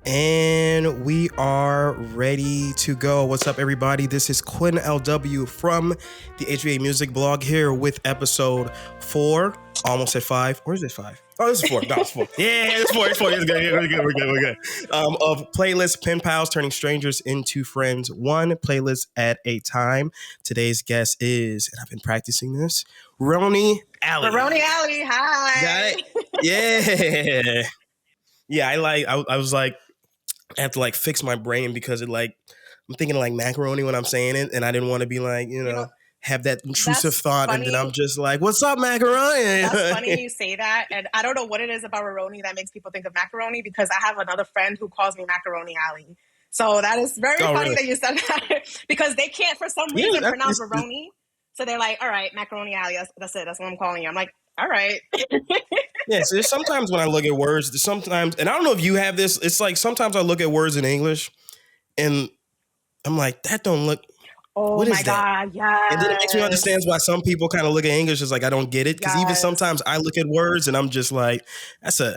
And we are ready to go. What's up, everybody? This is Quinn LW from the HVA Music Blog here with episode 4. Almost at 5. Or is it 5? Oh, this is 4. No, it's 4. Yeah, it's 4. It's 4. It's good. We're good. Of playlist Penpals turning strangers into friends, one playlist at a time. Today's guest is, and I've been practicing this, RUROUNI ALY. RUROUNI ALY, hi. Got it? Yeah. Yeah, I was like, I have to like fix my brain because I'm thinking like macaroni when I'm saying it, and I didn't want to be like, have that intrusive thought, funny. And then I'm just like, what's up, macaroni? That's funny you say that, and I don't know what it is about RUROUNI that makes people think of macaroni, because I have another friend who calls me Macaroni Alley. So that is very funny that you said that, because they can't for some reason pronounce RUROUNI. So they're like, all right, Macaroni Alley, that's it, that's what I'm calling you. I'm like, all right. Yeah, so sometimes when I look at words, and I don't know if you have this, it's like sometimes I look at words in English and I'm like, that don't look, what is that? God, yes. And then it makes me understand why some people kind of look at English as like, I don't get it. Because even sometimes I look at words and I'm just like, that's an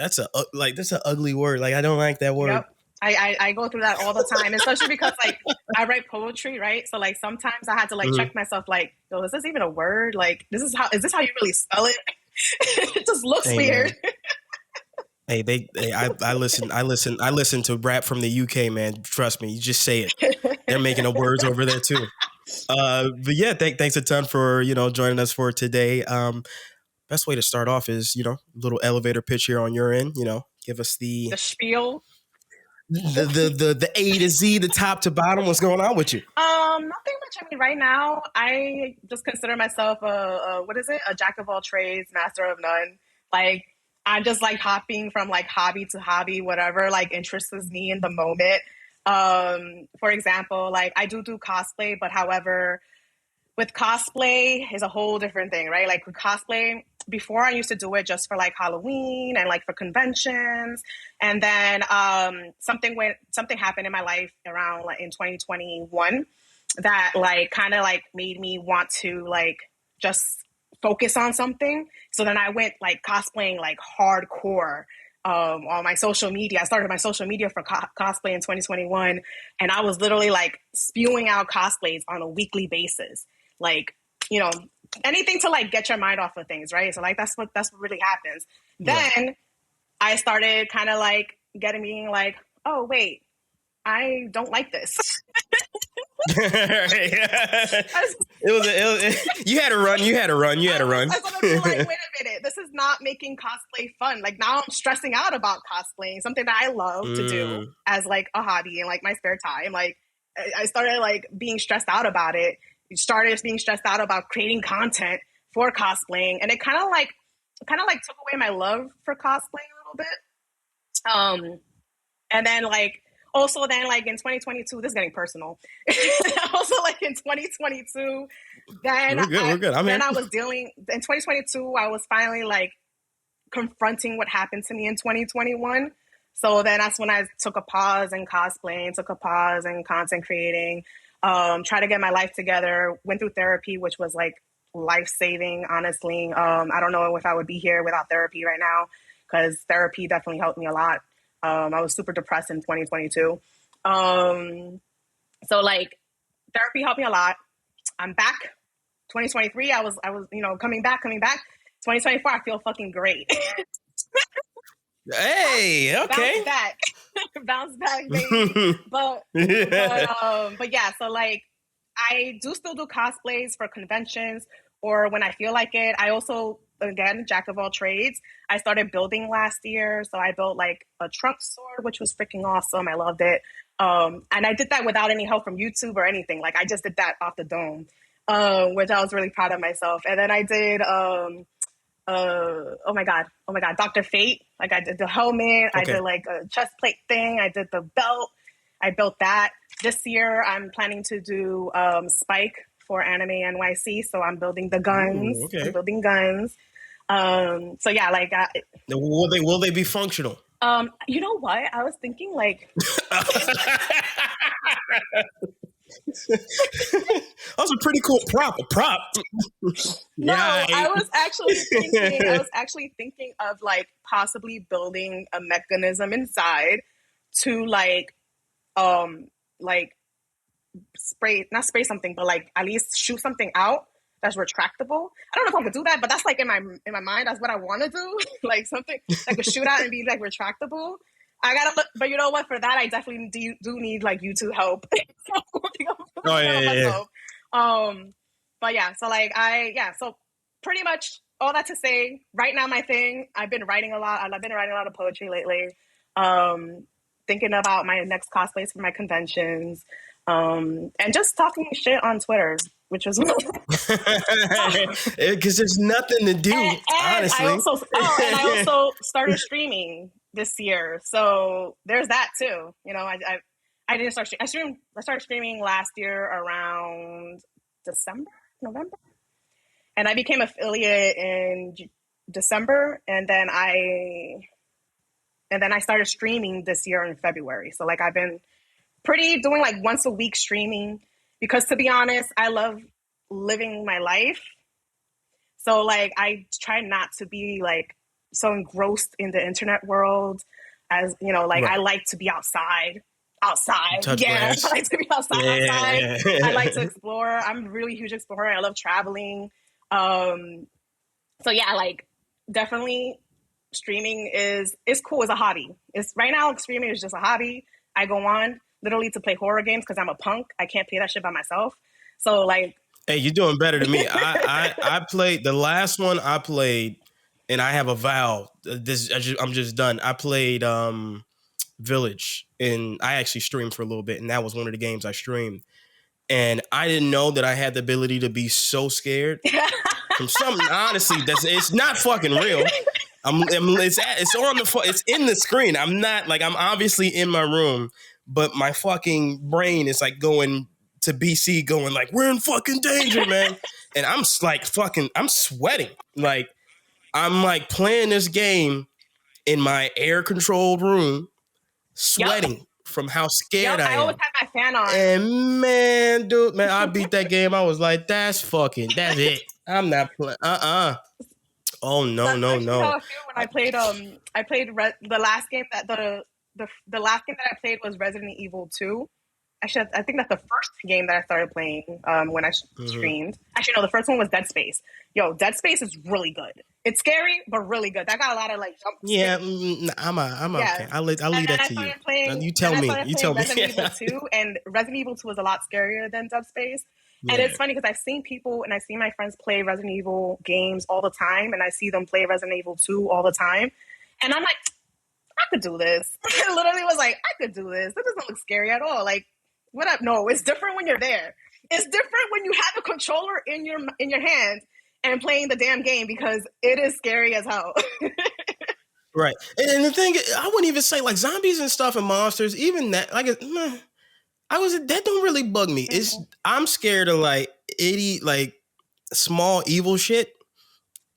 ugly word. Like, I don't like that word. Yep. I go through that all the time, especially because like I write poetry, right? So like sometimes I had to like check myself, like, yo, is this even a word? Like, is this how you really spell it? It just looks weird. Hey, I listen to rap from the UK, man. Trust me, you just say it. They're making up words over there too. But yeah, thanks a ton for joining us for today. Best way to start off is little elevator pitch here on your end. Give us the spiel. The A to Z, the top to bottom. What's going on with you? Nothing much. I mean, right now, I just consider myself a jack of all trades, master of none. Like, I'm just like hopping from like hobby to hobby, whatever like interests me in the moment. For example, like I do cosplay, but however, with cosplay is a whole different thing, right? Like with cosplay, before I used to do it just for like Halloween and like for conventions. And then something happened in my life around like in 2021 that like kind of like made me want to like just focus on something. So then I went like cosplaying like hardcore on my social media. I started my social media for cosplay in 2021, and I was literally like spewing out cosplays on a weekly basis. Like, anything to like get your mind off of things, right? So like that's what really happens. Yeah. Then I started kind of like being like, oh wait, I don't like this. You had to run. I started to be like, wait a minute, this is not making cosplay fun. Like now I'm stressing out about cosplaying, something that I love to do as like a hobby and like my spare time. Like I started like being stressed out about it. Started being stressed out about creating content for cosplaying, and it kind of like took away my love for cosplaying a little bit. And then like also then like in 2022, this is getting personal. Also like in 2022, then we're good. I was dealing in 2022. I was finally like confronting what happened to me in 2021. So then that's when I took a pause in cosplaying, took a pause in content creating. Try to get my life together, went through therapy, which was like life-saving, honestly. I don't know if I would be here without therapy right now, because therapy definitely helped me a lot. I was super depressed in 2022. So like therapy helped me a lot. I'm back. 2023, I was coming back. 2024, I feel fucking great. Hey, okay. Bounce back, baby. But yeah, so like I still do cosplays for conventions or when I feel like it. I also, again, jack of all trades. I started building last year. So I built like a trunk sword, which was freaking awesome. I loved it. And I did that without any help from YouTube or anything. Like I just did that off the dome, which I was really proud of myself. And then I did, oh my God, Dr. Fate. Like I did the helmet, I did like a chest plate thing, I did the belt, I built that. This year I'm planning to do Spike for Anime NYC, so I'm building the guns. Ooh, okay. I'm building guns. So yeah, like will they be functional? You know what? I was thinking like that was a pretty cool prop. No, I was actually thinking of like possibly building a mechanism inside to like not spray something, but like at least shoot something out that's retractable. I don't know if I could do that, but that's like in my mind. That's what I want to do, like something that could shoot out and be like retractable. I gotta look, but you know what? For that, I definitely do need like you to help. Oh yeah. But yeah, so pretty much all that to say, right now my thing, I've been writing a lot. I've been writing a lot of poetry lately. Thinking about my next cosplays for my conventions. And just talking shit on Twitter, which was because there's nothing to do. and honestly, I also started streaming this year, so there's that too. You know, I didn't start. I started streaming last year around November, and I became affiliate in December, and then I started streaming this year in February. So like I've been doing like once a week streaming, because to be honest, I love living my life. So like I try not to be like so engrossed in the internet world, as you know, like right. I like to be outside. Yeah, I like to be outside. Yeah. I like to explore. I'm a really huge explorer. I love traveling. So yeah, like definitely streaming is cool as a hobby. It's right now streaming is just a hobby. I go on literally to play horror games because I'm a punk. I can't play that shit by myself. So like, hey, you're doing better than me. I played the last one I played, and I have a vow. I'm just done. I played Village, and I actually streamed for a little bit, and that was one of the games I streamed. And I didn't know that I had the ability to be so scared from something. Honestly, it's not fucking real. It's in the screen. I'm obviously in my room, but my fucking brain is like going to BC, going like, we're in fucking danger, man. And I'm like I'm sweating. Like I'm like playing this game in my air controlled room, sweating from how scared I am. I always have my fan on. And man, I beat that game. I was like, that's it. I'm not playing. Oh no. How I feel when I played the last game that the last game that I played was Resident Evil 2. Actually, I think that's the first game that I started playing when I streamed. Actually, no, the first one was Dead Space. Yo, Dead Space is really good. It's scary, but really good. That got a lot of like jump. Yeah, I'm okay. I'll leave that to you. You tell me. Resident Evil 2, and Resident Evil 2 was a lot scarier than Dead Space. Yeah. And it's funny because I've seen people and I see my friends play Resident Evil games all the time, and I see them play Resident Evil 2 all the time. And I'm like, I could do this. I literally was like, I could do this. This doesn't look scary at all. Like, what up? No, it's different when you're there. It's different when you have a controller in your hand and playing the damn game, because it is scary as hell. Right. And the thing, I wouldn't even say like zombies and stuff and monsters, even that, like, that don't really bug me. Mm-hmm. I'm scared of like small evil shit,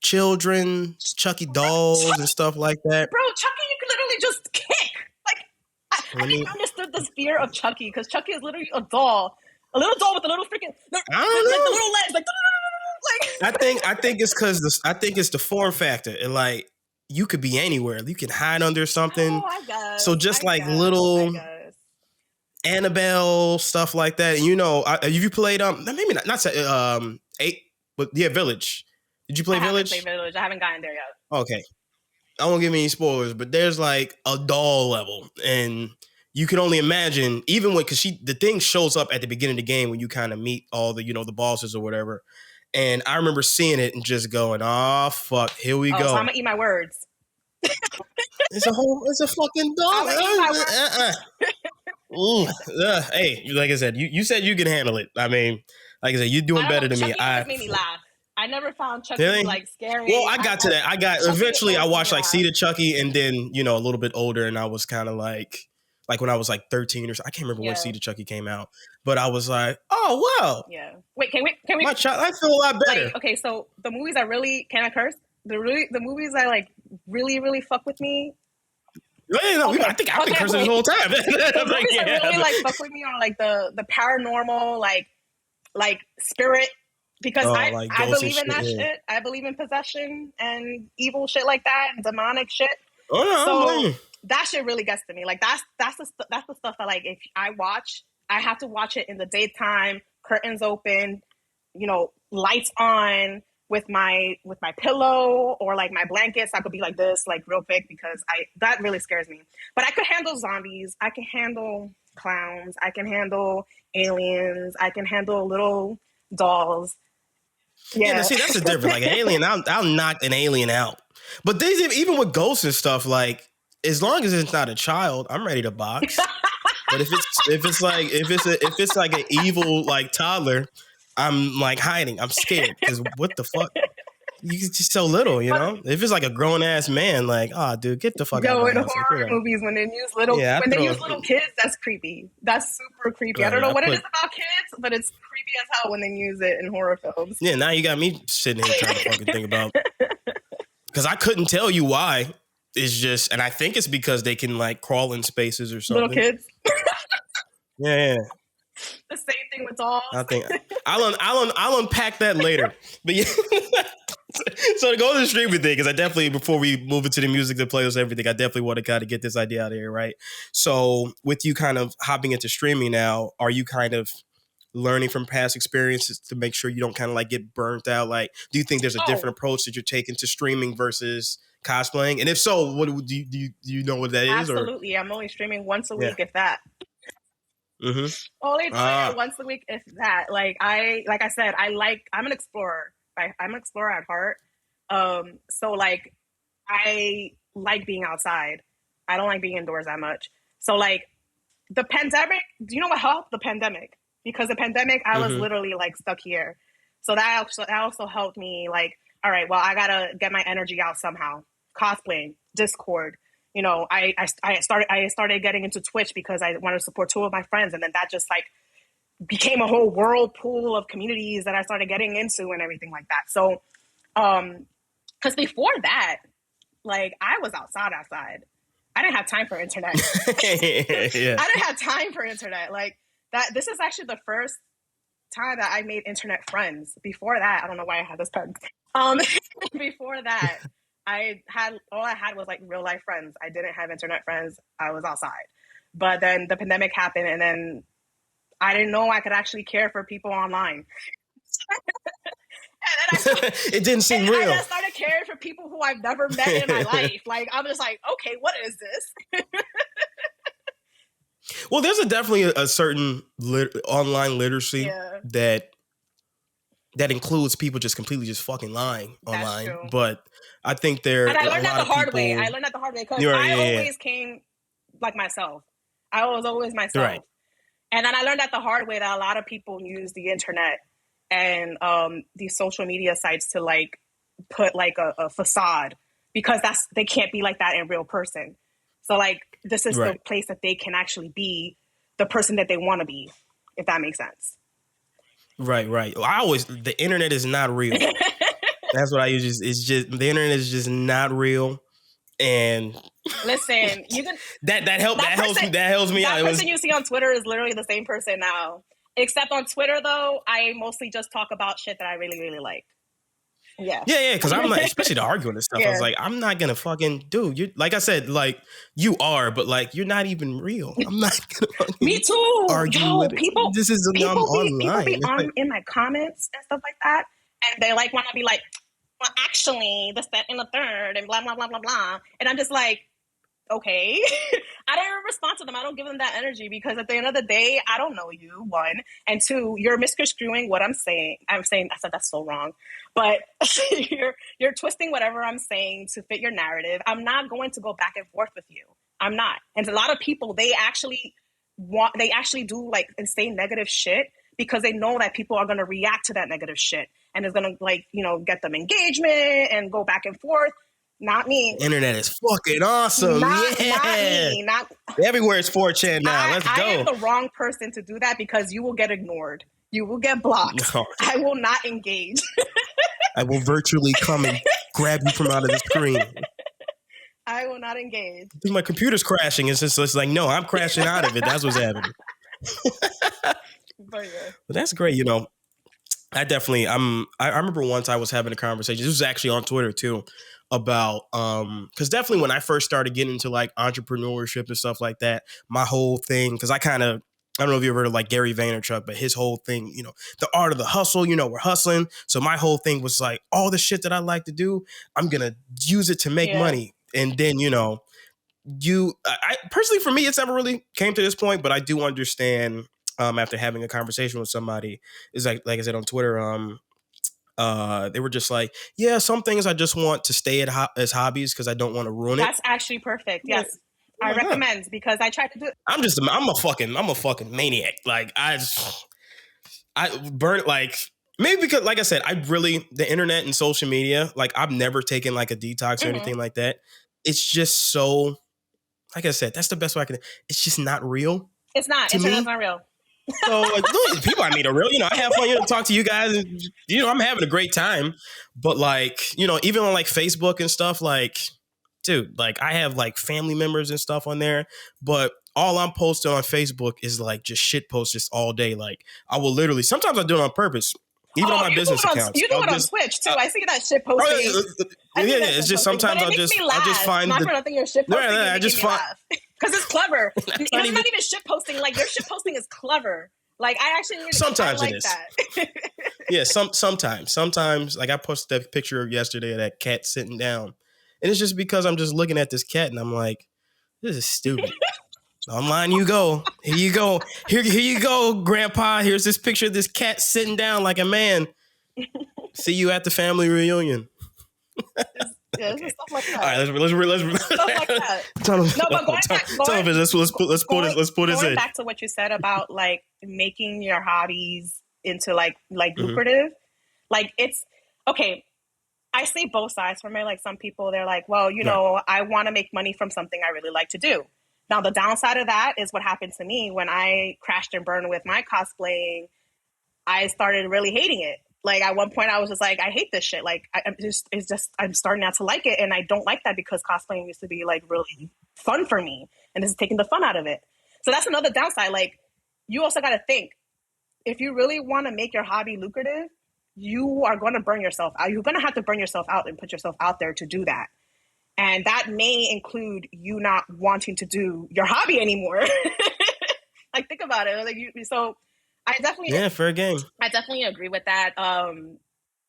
children, Chucky dolls and stuff like that. Bro, Chucky, you can literally just kick. Like, I think I understood the fear of Chucky, because Chucky is literally a little doll with a little freaking, like the little legs, like. I think it's because I think it's the form factor, and like you could be anywhere, you can hide under something. Oh, I guess. So just little Annabelle stuff like that. And you know, you played maybe not 8, but yeah, Village. Did you play Village? I haven't played Village. I haven't gotten there yet. Okay, I won't give any spoilers, but there's like a doll level, and you can only imagine, even when, because the thing shows up at the beginning of the game when you kind of meet all the the bosses or whatever. And I remember seeing it and just going, "Oh fuck, here we go." So I'm gonna eat my words. It's a fucking dog. Hey, like I said, you said you can handle it. I mean, like I said, you're doing better than me. Chucky made me laugh. I never found Chucky like scary. Well, I got to that. Eventually I watched like Seed of Chucky, and then a little bit older, and I was kind of like when I was like 13 or so. I can't remember when Seed of Chucky came out, but I was like, oh wow. Yeah. Wait, can we? My child, I feel a lot better. Like, okay, so the movies that really, can I curse? The movies that like really fuck with me. No, okay. I think I've been cursing the whole time. The movies that really like fuck with me are like the paranormal, like spirit, because I believe in that shit. I believe in possession and evil shit like that, and demonic shit. Oh no. that shit really gets to me. Like that's the stuff that, like, if I watch, I have to watch it in the daytime, curtains open, you know, lights on, with my pillow or like my blankets. I could be like this, like real quick, because that really scares me. But I could handle zombies. I can handle clowns. I can handle aliens. I can handle little dolls. Yeah, see, that's the difference. Like an alien, I'll knock an alien out. But even with ghosts and stuff, like, as long as it's not a child, I'm ready to box. But if it's like an evil like toddler, I'm like hiding. I'm scared because what the fuck? You just so little, you know. If it's like a grown ass man, like, oh, dude, get the fuck out of my house. Horror movies, when they use little kids, that's creepy. That's super creepy. Right, I don't know what it is about kids, but it's creepy as hell when they use it in horror films. Yeah, now you got me sitting here trying to fucking think about, because I couldn't tell you why. It's just, and I think it's because they can like crawl in spaces or something. Little kids. Yeah. The same thing with dolls. I think I'll unpack that later. But yeah. So to go to the streaming thing, because I definitely, before we move into the music, the playlist, everything, I definitely want to kind of get this idea out of here, right? So with you kind of hopping into streaming now, are you kind of learning from past experiences to make sure you don't kind of like get burnt out? Like, do you think there's a different approach that you're taking to streaming versus cosplaying? And if so, what do you know what that is? Absolutely. I'm only streaming once a week, if that. Mm-hmm. Only doing it once a week, if that. Like I said, I'm an explorer. I'm an explorer at heart. So like, I like being outside. I don't like being indoors that much. So like, the pandemic, do you know what helped? The pandemic. Because the pandemic, I was literally like stuck here. So that also helped me, like, all right, well, I gotta get my energy out somehow. Cosplaying, Discord. You know, I started getting into Twitch because I wanted to support two of my friends, and then that just like became a whole whirlpool of communities that I started getting into and everything like that. So, because before that, like, I was outside. I didn't have time for internet. Yeah. I didn't have time for internet. Like that. This is actually the first time that I made internet friends. Before that, I don't know why I had this pen. Before that, all I had was like real life friends. I didn't have internet friends. I was outside. But then the pandemic happened, and then I didn't know I could actually care for people online. It didn't seem real. I just started caring for people who I've never met in my life. Like, I'm just like, okay, what is this? Well, there's definitely a certain online literacy that includes people just completely just fucking lying online. True. But I think there. And I learned that the hard way. I learned that the hard way because I always came like myself. I was always myself. Right. And then I learned that the hard way that a lot of people use the internet and these social media sites to like put like a facade, because they can't be like that in real person. So like, this is the place that they can actually be the person that they want to be, if that makes sense. Right. The internet is not real. That's what I use. It's just, the internet is just not real. And listen, you can that helps me out. That person you see on Twitter is literally the same person now. Except on Twitter, though, I mostly just talk about shit that I really, really like. Yeah. Because I'm like, especially the arguing and stuff. I was like, I'm not gonna fucking you. Like I said, like, you are, but like, you're not even real. I'm not gonna fucking me too. Argue with people. This is online. People be in my comments and stuff like that, and they like want to be like, well, actually, this, that, and the third, and blah blah blah blah blah, and I'm just like, okay. I don't respond to them. I don't give them that energy, because at the end of the day, I don't know you, one. And two, you're misconstruing what I'm saying. I said that's so wrong. But you're twisting whatever I'm saying to fit your narrative. I'm not going to go back and forth with you. I'm not. And a lot of people, they actually do like insane negative shit because they know that people are going to react to that negative shit. And it's going to like, get them engagement and go back and forth. Not me. Internet is fucking awesome. Not me. Everywhere is 4chan now. Let's go. I am the wrong person to do that, because you will get ignored. You will get blocked. No. I will not engage. I will virtually come and grab you from out of the screen. I will not engage. My computer's crashing. It's like, no, I'm crashing out of it. That's what's happening. But that's great. I definitely, I remember once I was having a conversation. This was actually on Twitter too. about because definitely when I first started getting into like entrepreneurship and stuff like that, my whole thing, because I don't know if you ever heard of like Gary Vaynerchuk, but his whole thing, the art of the hustle, we're hustling. So my whole thing was like all the shit that I like to do, I'm gonna use it to make money. And then, I personally, for me, it's never really came to this point, but I do understand after having a conversation with somebody, is like I said on Twitter, they were just like, yeah, some things I just want to stay as hobbies because I don't want to ruin it. That's actually perfect. Yes. I recommend because I tried to do it. I'm a fucking maniac. Like I burn it, like maybe because like I said, the internet and social media, like I've never taken like a detox or anything like that. It's just so, like I said, that's the best way I can. It's just not real. It's not. Internet's not real. So like people I meet are real. I have fun. Talk to you guys. And, I'm having a great time. But like, even on like Facebook and stuff, like, dude, like I have like family members and stuff on there, but all I'm posting on Facebook is like just shit posts just all day. Like I will literally, sometimes I do it on purpose. Even on my business accounts. You do it on Twitch too. I see that shit posting. It's just sometimes I'll just find not for nothing you're shit posting. I just find because it's clever. It's not even shit posting. Like your shit posting is clever. Like I actually need to sometimes like it is. That. Yeah, sometimes like I posted that picture yesterday of that cat sitting down, and it's just because I'm just looking at this cat and I'm like, this is stupid. Online you go. Here you go. Here you go, Grandpa. Here's this picture of this cat sitting down like a man. See you at the family reunion. Yeah, okay. Stuff like that. All right, let's stuff like that. Let's put this in. Going back to what you said about like making your hobbies into like lucrative, like it's okay. I see both sides from it. Like some people, they're like, well, I want to make money from something I really like to do. Now, the downside of that is what happened to me when I crashed and burned with my cosplaying. I started really hating it. Like at one point I was just like, I hate this shit. Like I'm starting not to like it. And I don't like that because cosplaying used to be like really fun for me. And this is taking the fun out of it. So that's another downside. Like you also got to think, if you really want to make your hobby lucrative, you are going to burn yourself out. You're going to have to burn yourself out and put yourself out there to do that. And that may include you not wanting to do your hobby anymore. Like, think about it. Like, so I definitely, fair game. I definitely agree with that.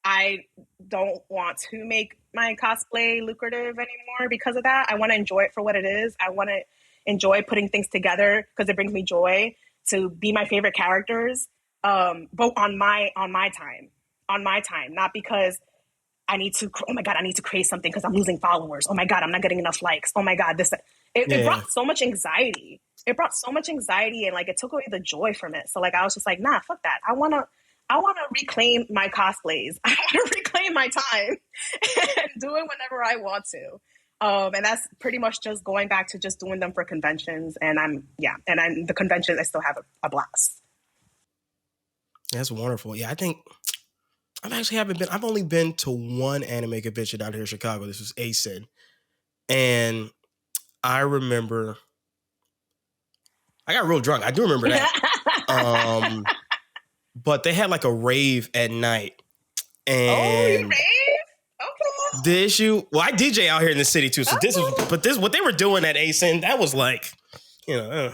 I don't want to make my cosplay lucrative anymore because of that. I want to enjoy it for what it is. I want to enjoy putting things together because it brings me joy to be my favorite characters. But on my time, not because I need to create something because I'm losing followers. Oh my God, I'm not getting enough likes. Oh my God, it brought so much anxiety. It brought so much anxiety and like it took away the joy from it. So like I was just like, nah, fuck that. I wanna reclaim my cosplays. I wanna reclaim my time and do it whenever I want to. And that's pretty much just going back to just doing them for conventions. And the conventions I still have a blast. That's wonderful. Yeah, I think I've only been to one anime convention out here in Chicago. This was ASIN. And I remember I got real drunk. I do remember that. But they had like a rave at night. And you rave? Okay. The issue, I DJ out here in the city too. So what they were doing at ASIN, that was like, it was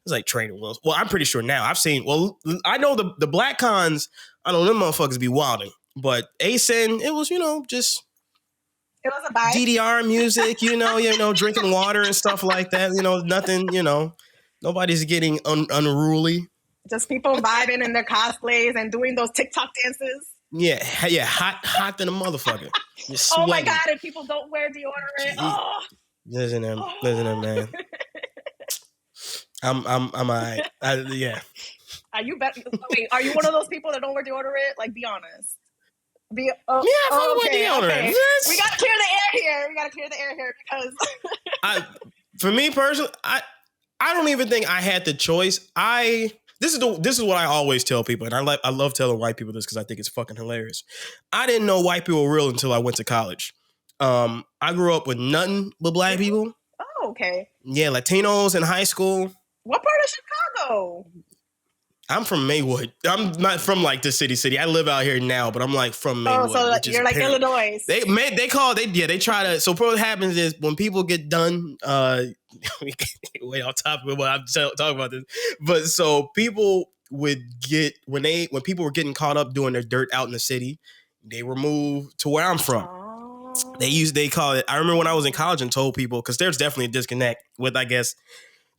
like training wheels. Well, I'm pretty sure now. I know the Black Cons, I know them motherfuckers be wilding. But ASIN, it was, just it was a vibe. DDR music, drinking water and stuff like that. Nothing, nobody's getting unruly. Just people vibing in their cosplays and doing those TikTok dances. Yeah, hot than a motherfucker. Oh my God, and people don't wear deodorant. Oh. Listen to him, man. I'm all right. Yeah. Are you one of those people that don't wear deodorant? Like, be honest. With deodorant. Okay. We gotta clear the air here because for me personally, I don't even think I had the choice. This is what I always tell people, and I love telling white people this because I think it's fucking hilarious. I didn't know white people were real until I went to college. I grew up with nothing but black people. Oh, okay. Yeah, Latinos in high school. What part of Chicago? I'm from Maywood. I'm not from like the city. I live out here now, but I'm like from Maywood. Oh, so you're like Illinois. They try to. So what happens is when people get done, way on top of what I'm talking about this, but so people would get when people were getting caught up doing their dirt out in the city, they were moved to where I'm from. Oh. They call it. I remember when I was in college and told people, because there's definitely a disconnect with, I guess,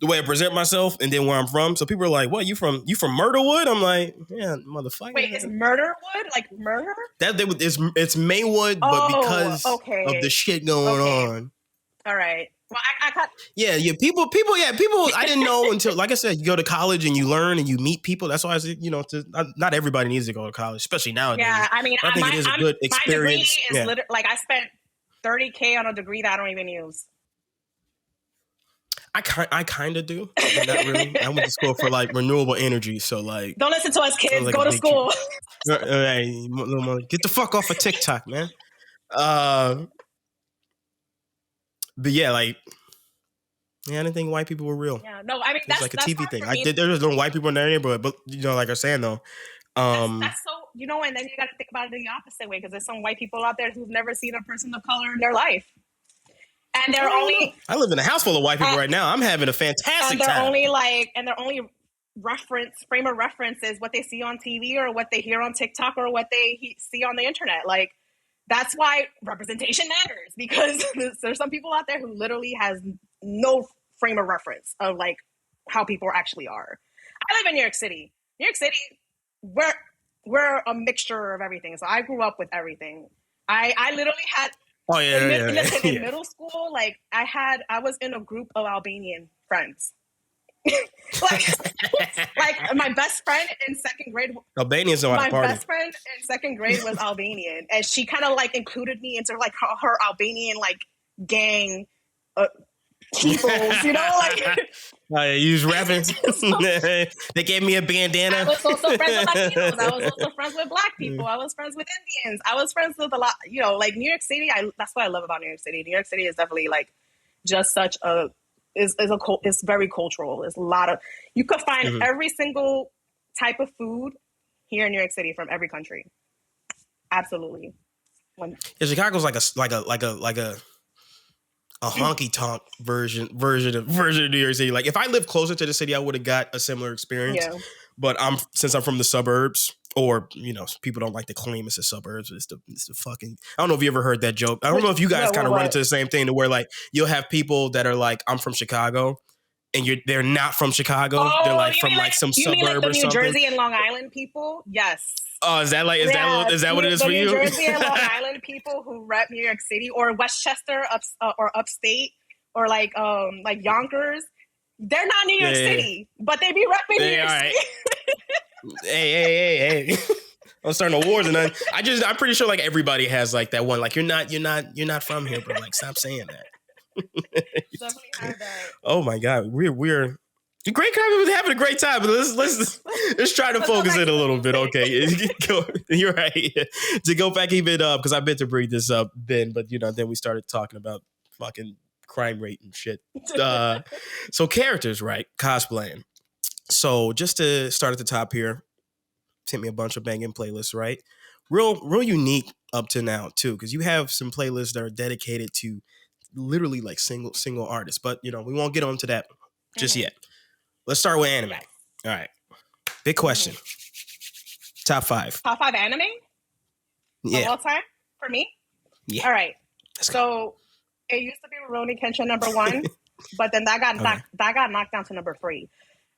the way I present myself and then where I'm from. So people are like, "What, you from Murderwood?" I'm like, "Yeah, motherfucker." Wait, is Murderwood like murder? It's Maywood, but because of the shit going on. All right. Well, I got. Yeah. People. I didn't know until, like I said, you go to college and you learn and you meet people. That's why I said, not everybody needs to go to college, especially nowadays. Yeah, I mean, I think it is a good experience. My degree is like I spent $30,000 on a degree that I don't even use. I kind of do, but not really. I went to school for like renewable energy, so like. Don't listen to us, kids. Go to school. Hey, get the fuck off of TikTok, man. But yeah, like, I didn't think white people were real. Yeah, no, I mean that's like a TV thing. There was no white people in that neighborhood, but like I'm saying though, that's so, and then you got to think about it the opposite way, because there's some white people out there who've never seen a person of color in their life. And they're only. I live in a house full of white people right now. I'm having a fantastic time. And their only frame of reference is what they see on TV or what they hear on TikTok or what they see on the internet. Like, that's why representation matters, because there's some people out there who literally has no frame of reference of like how people actually are. I live in New York City. New York City, we're a mixture of everything. So I grew up with everything. I literally had. Oh yeah, in middle school, like I was in a group of Albanian friends. like my best friend in second grade. Albanians know how to party. My best friend in second grade was Albanian, and she kind of like included me into like her Albanian like gang people, like. You was rapping. They gave me a bandana. I was also friends with Latinos. I was also friends with Black people. I was friends with Indians. I was friends with a lot. Like New York City. That's what I love about New York City. New York City is definitely like just such a it's very cultural. There's a lot of, you could find every single type of food here in New York City from every country. Absolutely. Yeah, Chicago's like a honky tonk version of New York City. Like if I lived closer to the city, I would have got a similar experience. Yeah. But since I'm from the suburbs, or people don't like to claim it's the suburbs. It's the fucking. I don't know if you ever heard that joke. I don't know if you guys kind of run into the same thing, to where like you'll have people that are like, I'm from Chicago, and they're not from Chicago. Oh, they're like from like some suburb or something. New Jersey and Long Island people? Yes. Oh, is that what it is for you? New Jersey and Long Island people who rep New York City, or Westchester or upstate, or like Yonkers. They're not New York City, but they be repping New York City. Hey. I'm starting a wars and I'm pretty sure like everybody has like that one. Like you're not from here, bro. Like stop saying that. Definitely have that. Oh my God. We're great guy. We're having a great time, but let's try to focus it a little bit. Okay. You're right. To go back even up, because I meant to bring this up then, but then we started talking about fucking crime rate and shit. So characters, right? Cosplaying. So just to start at the top here, sent me a bunch of banging playlists, right? Real unique up to now too, because you have some playlists that are dedicated to literally like single artists. But we won't get on to that just yet. Let's start with anime. All right. Big question. Top 5. Top 5 anime? Yeah. Of all time? For me? Yeah. All right. So it used to be Rurouni Kenshin number 1, but then that got knocked down to number 3.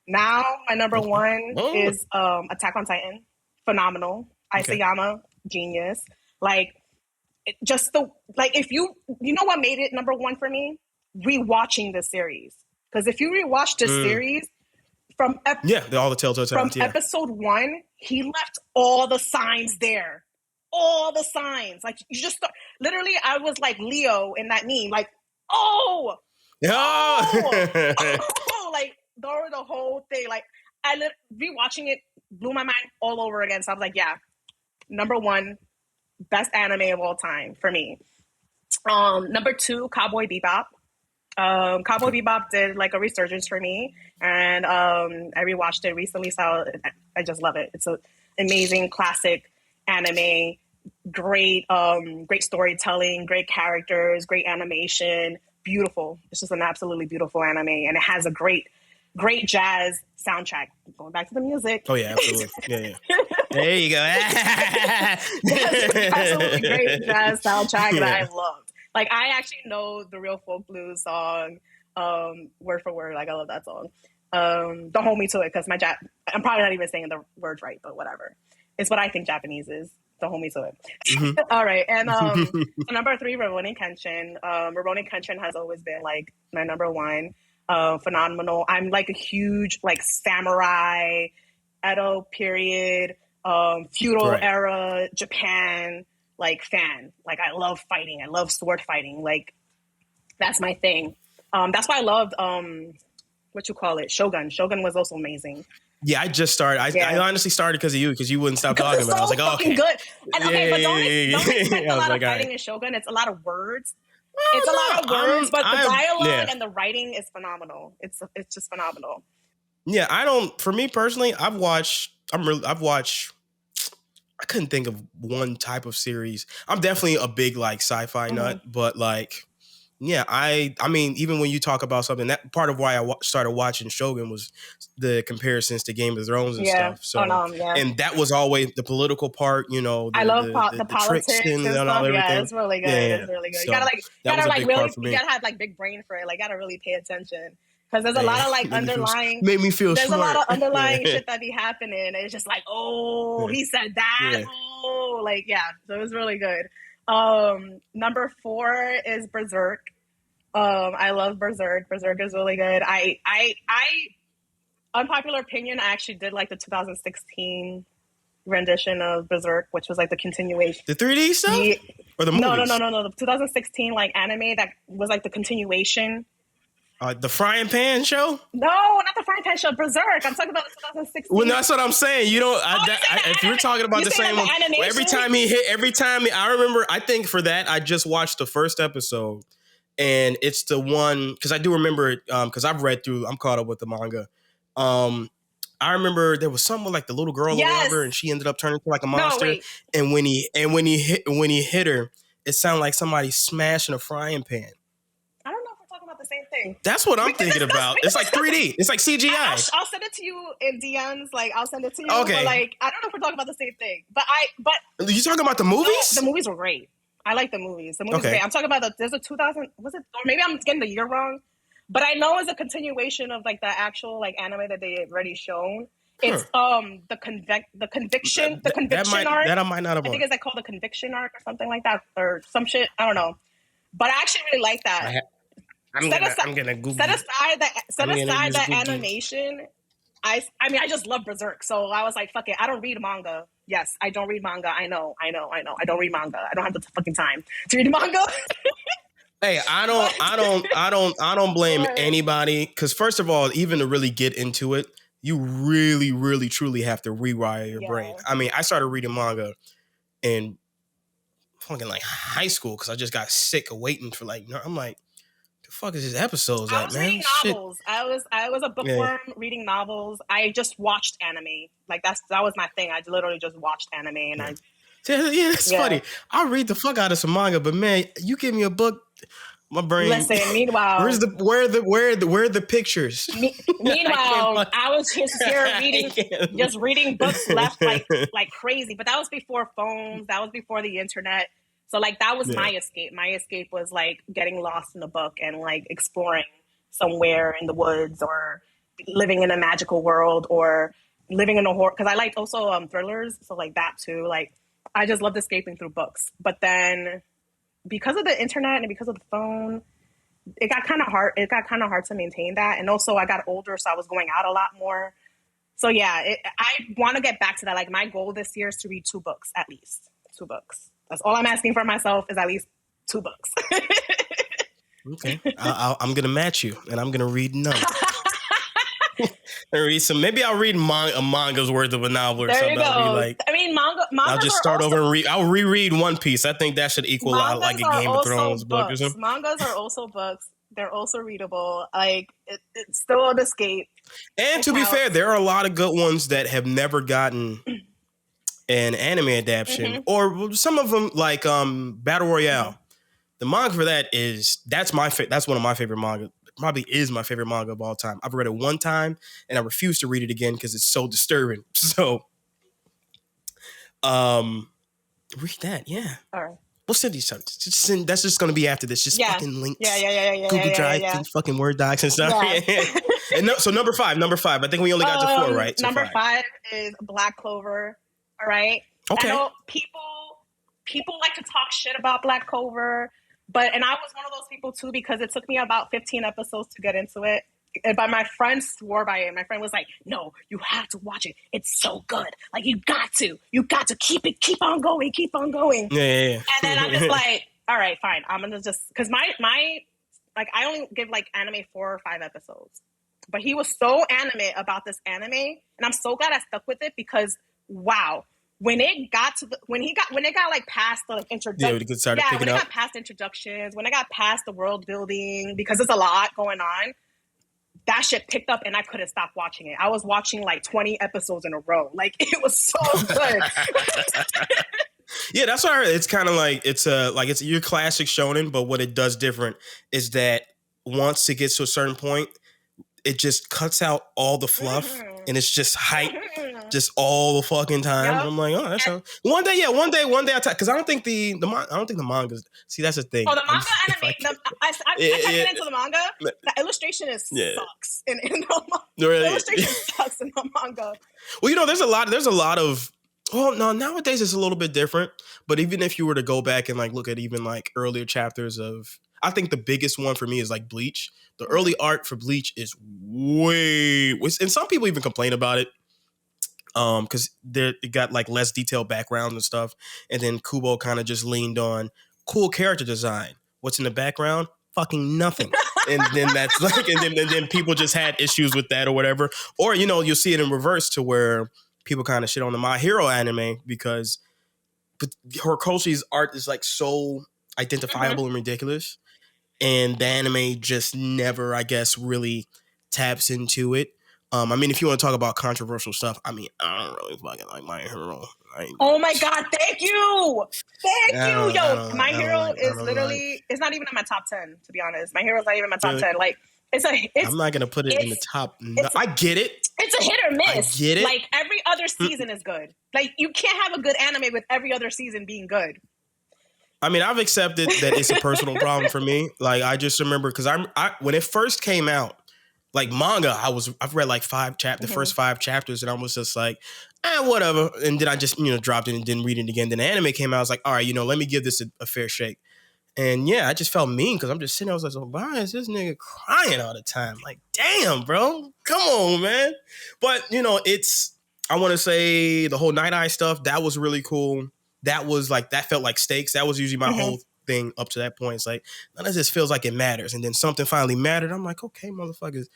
Now my number 1 is Attack on Titan. Phenomenal. Isayama, genius. Like, if you know what made it number 1 for me? Rewatching the series. Because if you rewatch the series from all the Telltale Titans, episode 1, he left all the signs there. All the signs. Like, you just literally, I was like Leo in that meme. Like, like, the whole thing. Like, rewatching it blew my mind all over again. So I was like, yeah, number 1, best anime of all time for me. Number 2, Cowboy Bebop. Cowboy Bebop did like a resurgence for me, and I rewatched it recently, so I just love it. It's an amazing classic anime, great storytelling, great characters, great animation, beautiful. It's just an absolutely beautiful anime, and it has a great jazz soundtrack. Going back to the music. Oh yeah, absolutely. Yeah. There you go. Absolutely great jazz soundtrack that I loved. Like, I actually know the real folk blues song, word for word. Like, I love that song. Don't hold me to it, because I'm probably not even saying the words right, but whatever. It's what I think Japanese is. Don't hold me to it. Mm-hmm. All right. And number 3, Rurouni Kenshin. Rurouni Kenshin has always been like my number 1. Phenomenal. I'm like a huge like samurai, Edo period, feudal era Japan like fan. Like, I love fighting. I love sword fighting. Like, that's my thing. That's why I loved Shogun. Shogun was also amazing. Yeah, I just started. I honestly started because of you, because you wouldn't stop talking about it. I was like, oh, okay. Good. And but don't expect a lot of fighting in Shogun. It's a lot of words. It's a lot of words, but the dialogue and the writing is phenomenal. It's just phenomenal. Yeah, for me personally, I've watched, I couldn't think of one type of series. I'm definitely a big like sci-fi nut, but like, yeah, I mean, even when you talk about something, that part of why I started watching Shogun was the comparisons to Game of Thrones and stuff. So, and that was always the political part, you know. I love the politics and stuff. Yeah, it's really good. It's really good. So you gotta have like big brain for it. Like, gotta really pay attention. Because there's a lot of like underlying. Made me feel There's smart. a lot of underlying shit that be happening. And it's just like, he said that. Yeah. So it was really good. Number 4 is Berserk. I love Berserk. Berserk is really good. I unpopular opinion, I actually did like the 2016 rendition of Berserk, which was like the continuation. The 3D stuff? Or the movies? No. The 2016 like anime that was like the continuation. The Frying Pan show? No, not the Frying Pan show. Berserk. I'm talking about the 2016. Well, that's what I'm saying. You don't. If you're talking about the same one, every time I remember. I think for that, I just watched the first episode, and it's the one because I do remember it because I've read through. I'm caught up with the manga. I remember there was something like the little girl or whatever, and she ended up turning into like a monster. No, and when he hit her, it sounded like somebody smashing a frying pan. The same thing. That's what I'm thinking about. It's like 3D. It's like CGI. I'll send it to you in DMs. Like, I'll send it to you. Okay. But like, I don't know if we're talking about the same thing. But you talking about the movies? The movies were great. I like the movies. The movies were great. I'm talking about there's a 2000. Was it? Or maybe I'm getting the year wrong. But I know it's a continuation of like the actual like anime that they already shown. It's the conviction arc. That I might not have. I think it's like called the conviction arc or something like that or some shit. I don't know. But I actually really like that. I'm gonna Google. Set aside that animation. I mean, I just love Berserk, so I was like, fuck it. I don't read manga. Yes, I don't read manga. I know. I don't read manga. I don't have the fucking time to read manga. Hey, I don't blame anybody because first of all, even to really get into it, you really, really, truly have to rewire your brain. I mean, I started reading manga in fucking like high school because I just got sick of waiting for like. I'm like. Fuck is these episodes at, man? Reading novels. I was a bookworm reading novels. I just watched anime. Like that was my thing. I literally just watched anime and it's funny. I'll read the fuck out of some manga, but man, you give me a book, my brain. Listen, meanwhile, where are the pictures? Meanwhile, I was just here reading books left like crazy. But that was before phones. That was before the internet. So, like, that was my escape. My escape was, like, getting lost in a book and, like, exploring somewhere in the woods or living in a magical world or living in a horror. Because I liked also thrillers. So, like, that, too. Like, I just loved escaping through books. But then, because of the internet and because of the phone, it got kind of hard. It got kind of hard to maintain that. And also, I got older, so I was going out a lot more. So, yeah, I want to get back to that. Like, my goal this year is to read 2 books, at least. 2 books. That's all I'm asking for myself is at least 2 books. Okay. I'm going to match you, and I'm going to read none. Read some. Maybe I'll read a manga's worth of a novel or there something. You go. I'll be like, I mean, mangas I'll just start over and read. I'll reread One Piece. I think that should equal out like a Game of Thrones book or something. Mangas are also books. They're also readable. Like it's still an escape. And to be fair, there are a lot of good ones that have never gotten an anime adaptation, or some of them like Battle Royale. The manga for that that's one of my favorite manga. Probably is my favorite manga of all time. I've read it one time and I refuse to read it again because it's so disturbing. So, read that, yeah. All right. We'll send these. That's just going to be after this. Just fucking links. Yeah. Google Drive, fucking Word docs and stuff. Yeah. And so number five. I think we only got to 4, right? So number 5 is Black Clover. All right. Okay. I know people like to talk shit about Black Clover, and I was one of those people too because it took me about 15 episodes to get into it. But my friend swore by it. My friend was like, "No, you have to watch it. It's so good. Like you got to keep on going. Yeah. And then I'm just like, all right, fine. I'm gonna just because my like I only give like anime 4 or 5 episodes, but he was so animate about this anime, and I'm so glad I stuck with it because wow, when it got like past the like, introduction, when it got past introductions, when it got past the world building, because there's a lot going on. That shit picked up and I couldn't stop watching it. I was watching like 20 episodes in a row. Like it was so good. Yeah, that's what I heard. It's kind of like it's your classic shonen, but what it does different is that once it gets to a certain point, it just cuts out all the fluff and it's just hype, just all the fucking time. Yep. I'm like, oh, that's one day I because I don't think the mangas. See, that's the thing. Oh, the manga anime. I get into the manga. The illustration sucks in the manga. Really? The illustration sucks in the manga. Well, there's a lot of. Well, no, nowadays it's a little bit different. But even if you were to go back and like look at even like earlier chapters of, I think the biggest one for me is like Bleach. The early art for Bleach is and some people even complain about it. Because it got like less detailed backgrounds and stuff, and then Kubo kind of just leaned on cool character design. What's in the background? Fucking nothing. And then that's like, and then people just had issues with that or whatever. Or you'll see it in reverse to where people kind of shit on the My Hero anime because Horikoshi's art is like so identifiable and ridiculous, and the anime just never, I guess, really taps into it. I mean, if you want to talk about controversial stuff, I mean, I don't really fucking like My Hero. Oh my God, thank you. Yo, My Hero is literally, it's not even in my top 10, to be honest. My Hero's not even in my top 10. Like, I'm not going to put it in the top. I get it. It's a hit or miss. I get it. Like, every other season is good. Like, you can't have a good anime with every other season being good. I mean, I've accepted that it's a personal problem for me. Like, I just remember, because when it first came out, like manga, I've read like the first 5 chapters, and I was just like, whatever. And then I just dropped it and didn't read it again. Then the anime came out. I was like, all right, let me give this a fair shake. And yeah, I just felt mean because I'm just sitting there. I was like, so why is this nigga crying all the time? Like, damn, bro, come on, man. But I want to say the whole Night Eye stuff, that was really cool. That was like, that felt like stakes. That was usually my whole thing up to that point. It's like, none of this feels like it matters. And then something finally mattered. I'm like, okay, motherfuckers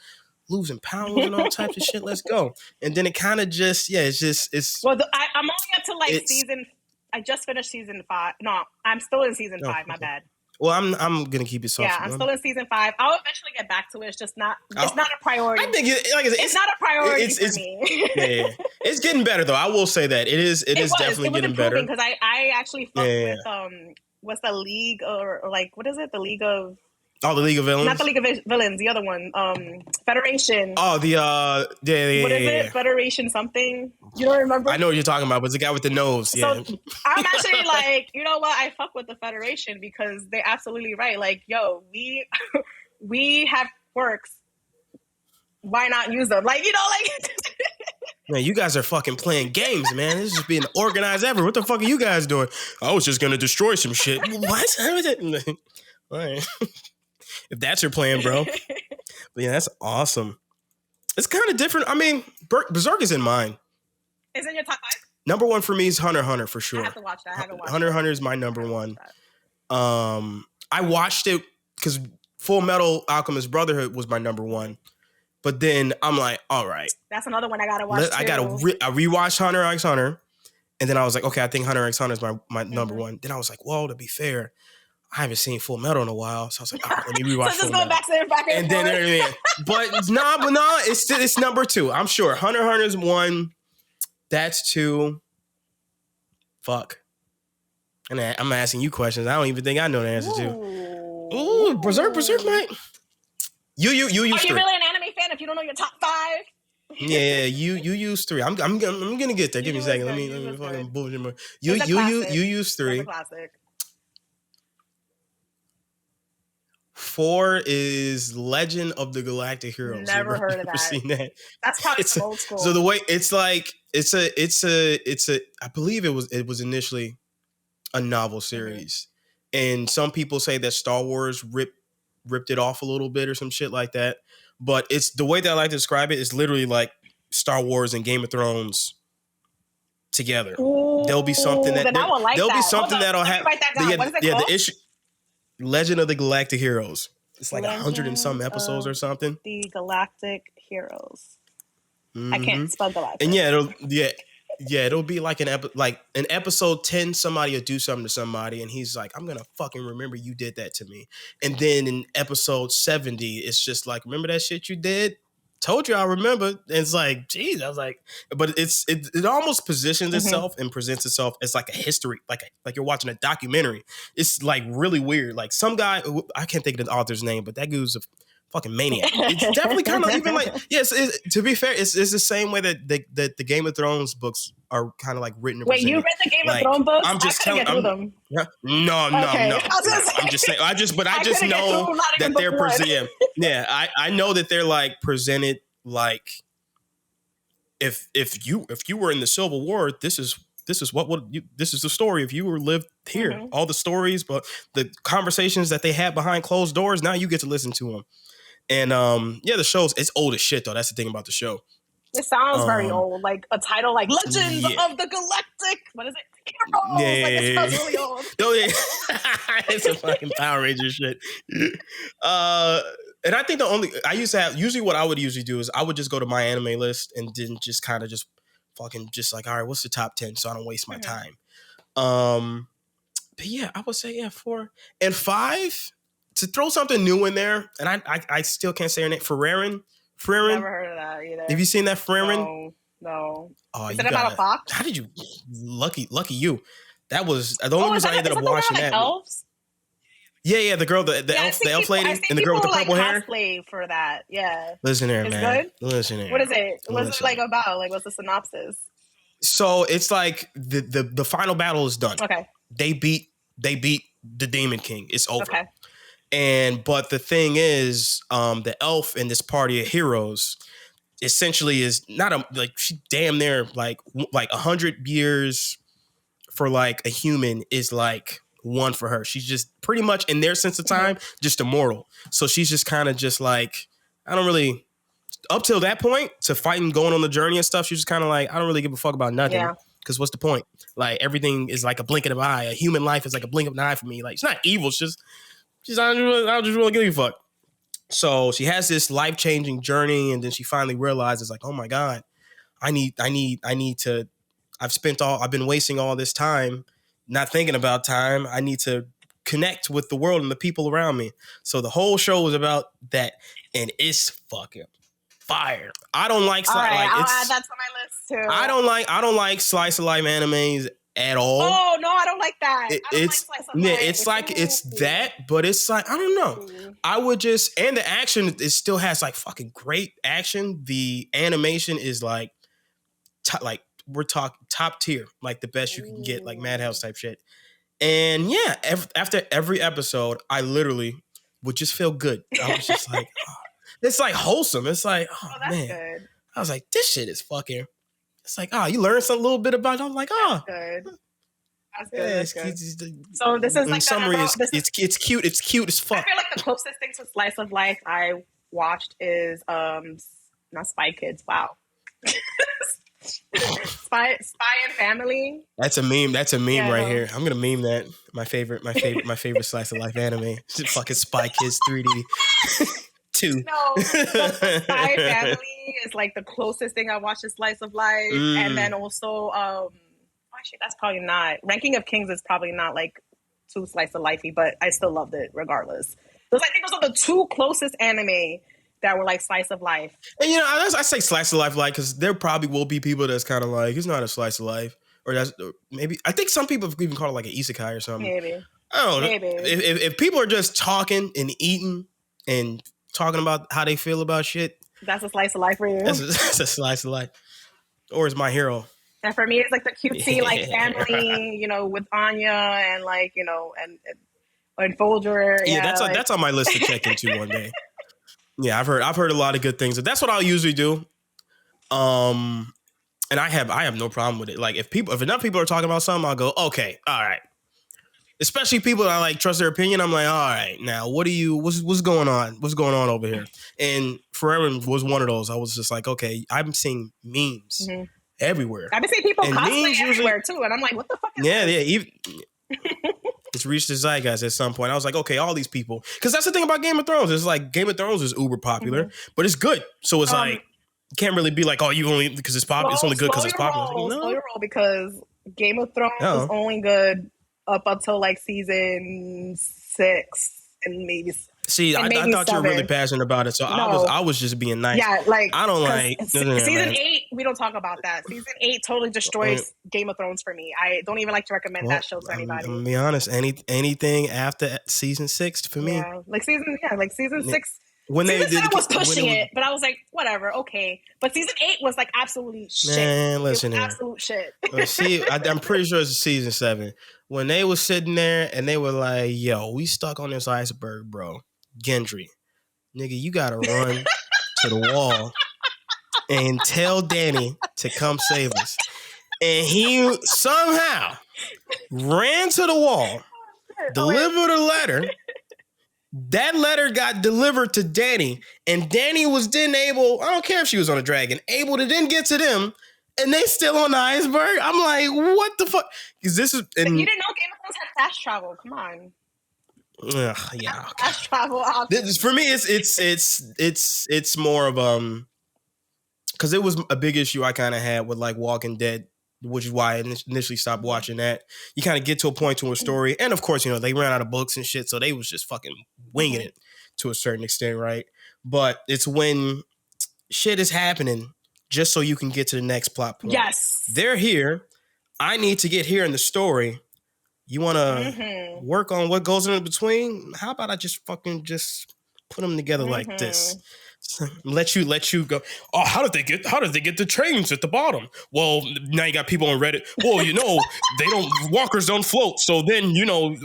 losing pounds and all types of shit. Let's go. And then it kind of just, it's. Well, I'm only up to like season. I just finished season 5. No, I'm still in season 5. My bad. Well, I'm gonna keep it soft. Yeah, I'm still in season 5. I'll eventually get back to it. It's just not. It's not a priority. I think it's not a priority for me. Yeah. It's getting better though. I will say that it is definitely getting better. Because I actually fucked with what's the league or like what is it? The League of. Oh, the League of Villains. Not the League of Villains. The other one, Federation. Oh, the What is it? Federation something. You don't remember? I know what you're talking about, but it's the guy with the nose. So I'm actually like, you know what? I fuck with the Federation because they're absolutely right. Like, yo, we have quirks. Why not use them? Like, like. Man, you guys are fucking playing games, man. This is being organized ever. What the fuck are you guys doing? I was just gonna destroy some shit. What? All right. If that's your plan, bro. But yeah, that's awesome. It's kind of different. I mean, Berserk is in mine. Is it in your top 5? Number 1 for me is Hunter x Hunter for sure. I have to watch that. I haven't watched Hunter x Hunter is my number 1. I watched it because Full Metal Alchemist Brotherhood was my number 1. But then I'm like, all right. That's another one I gotta watch. I rewatched Hunter x Hunter. And then I was like, okay, I think Hunter x Hunter is my number 1. Then I was like, well, to be fair, I haven't seen Full Metal in a while, so I was like, let me rewatch So just Full going Metal. back and And then, but no, it's number 2. I'm sure Hunter x Hunter's 1. That's 2. Fuck. And I'm asking you questions. I don't even think I know the answer to. Ooh, Berserk, mate. You use 3. Are you really an anime fan if you don't know your top 5? Yeah, you use 3. I'm gonna get there. Give me a second. Let me fucking bullshit more. You use 3. Classic. 4 is Legend of the Galactic Heroes. Never heard of that. Seen that? That's probably old school. So the way it's a I believe it was initially a novel series, and some people say that Star Wars ripped it off a little bit or some shit like that. But it's the way that I like to describe it is literally like Star Wars and Game of Thrones together. Ooh, there'll be something that there'll be something that'll happen. Write that down. What is it called? The issue. Legend of the Galactic Heroes. It's like 100 and some episodes or something. The Galactic Heroes. I can't spell galactic. And it'll be like an episode 10. Somebody will do something to somebody, and he's like, "I'm gonna fucking remember you did that to me." And then in episode 70, it's just like, "Remember that shit you did? Told you I remember." And it's like, geez, I was like, but it almost positions itself and presents itself as like a history, like you're watching a documentary. It's like really weird. Like some guy, I can't think of the author's name, but that dude's a fucking maniac. It's definitely kind of even like, yes. To be fair, it's the same way that the Game of Thrones books are kind of like written. Wait, you read the Game of Thrones books? I'm just telling them. No. Okay. I'm just saying. I just know that they're presented. Yeah, I know that they're like presented like if you were in the Civil War, this is the story. If you were lived here, all the stories, but the conversations that they had behind closed doors, now you get to listen to them. And the show's it's old as shit though. That's the thing about the show. It sounds very old, like a title like Legends of the Galactic. What is it? Heroes. It sounds really old. It's a fucking Power Ranger shit. And I think usually what I would usually do is I would just go to my anime list and then just kind of just fucking just like, all right, what's the top 10 so I don't waste my time. But yeah, I would say 4 and 5 to throw something new in there. And I still can't say her name. Frieren. Never heard of that either. Have you seen that Frieren? No. Oh, is it about a fox? How did you? Lucky you. That was the only reason I ended up watching that. Elves? Yeah, the girl, the elf lady, and the girl with the purple hair. Cosplay for that, yeah. Listen here, man. Good? Listen here. What is it? What's it like about? Like, what's the synopsis? So it's like the final battle is done. Okay. They beat the Demon King. It's over. Okay. But the thing is, the elf and this party of heroes essentially is not she damn near like 100 years for like a human is like one for her. She's just pretty much in their sense of time just immortal. So she's just kind of just like, I don't really, up till that point to fighting, going on the journey and stuff, she's just kind of like, I don't really give a fuck about nothing. Because what's the point? Like everything is like a blink of an eye. A human life is like a blink of an eye for me. Like, she's not evil. She's I don't just really give a fuck. So she has this life-changing journey, and then she finally realizes like, oh my God, I need to, I've been wasting all this time not thinking about time. I need to connect with the world and the people around me. So the whole show is about that, and it's fucking fire. I don't like I'll add that to my list too. I don't like slice of life animes at all. Oh no, I don't like that. It's that, but it's like, I don't know. I would just, and the action, it still has like fucking great action. The animation is like we're talking top tier, like the best you can get, like Madhouse type shit. And yeah, after every episode, I literally would just feel good. I was just like, oh. It's like wholesome. It's like, that's man. Good. I was like, this shit is fucking. It's like, you learn a little bit about it. I'm like, That's good. That's good. Yeah, that's good. So this is in like summary, it's cute. It's cute as fuck. I feel like the closest thing to slice of life I watched is not Spy Kids. Wow. Spy and Family. That's a meme right here. I'm gonna meme that. My favorite slice of life anime. Fucking Spy Kids 3D 2. No, Spy Family is like the closest thing I watched to slice of life, and then also actually that's probably not. Ranking of Kings is probably not like too slice of lifey, but I still loved it regardless. I think those are the two closest anime that were like slice of life. And I say slice of life like because there probably will be people that's kind of like it's not a slice of life, or that's maybe I think some people even call it like an isekai or something. Maybe. I don't know. If people are just talking and eating and talking about how they feel about shit, that's a slice of life for you. That's a slice of life. Or it's My Hero. And for me, it's like the cutesy like family, with Anya and like and Folger. Yeah, that's on my list to check into one day. Yeah, I've heard a lot of good things. That's what I'll usually do. And I have no problem with it. Like if enough people are talking about something, I'll go, okay, all right. Especially people that I like trust their opinion. I'm like, all right, now what's going on? What's going on over here? And Forever was one of those. I was just like, okay, I'm seeing memes everywhere. I've been seeing people cosplay everywhere too, and I'm like, what the fuck? It's reached the zeitgeist at some point. I was like, okay, all these people, because that's the thing about Game of Thrones. It's like Game of Thrones is uber popular, but it's good. So it's like you can't really be like, oh, you only because it's popular. It's only good because it's popular. Slow your roll because Game of Thrones is only good up until like season 6 and maybe. See, I thought you were really passionate about it, so I was just being nice. Yeah, like I don't like season 8. We don't talk about that. Season 8 totally destroys Game of Thrones for me. I don't even like to recommend that show to anybody. I'm gonna be honest. Anything after season 6 for me, like season 6. When season 7 was pushing it, but I was like, whatever, okay. But season 8 was like absolute shit. Man, listen here. Absolute shit. See, I'm pretty sure it's season 7 when they was sitting there and they were like, "Yo, we stuck on this iceberg, bro." Gendry, nigga, you gotta run to the wall and tell Danny to come save us. And he somehow ran to the wall, delivered a letter. That letter got delivered to Danny, and Danny was then able, I don't care if she was on a dragon, able to then get to them, and they still on the iceberg. I'm like, what the fuck? Because this is. And you didn't know Game of Thrones had fast travel. Come on. Yeah. Fast travel. For me, it's more of because it was a big issue I kind of had with like Walking Dead, which is why I initially stopped watching that. You kind of get to a point to a story, and of course, they ran out of books and shit, so they was just fucking winging it to a certain extent, right? But it's when shit is happening just so you can get to the next plot point. Yes, they're here. I need to get here in the story. You want to work on what goes in between? How about I just fucking put them together like this? Let you go. Oh, how did they get the trains at the bottom? Well, now you got people on Reddit. Well, walkers don't float. So then,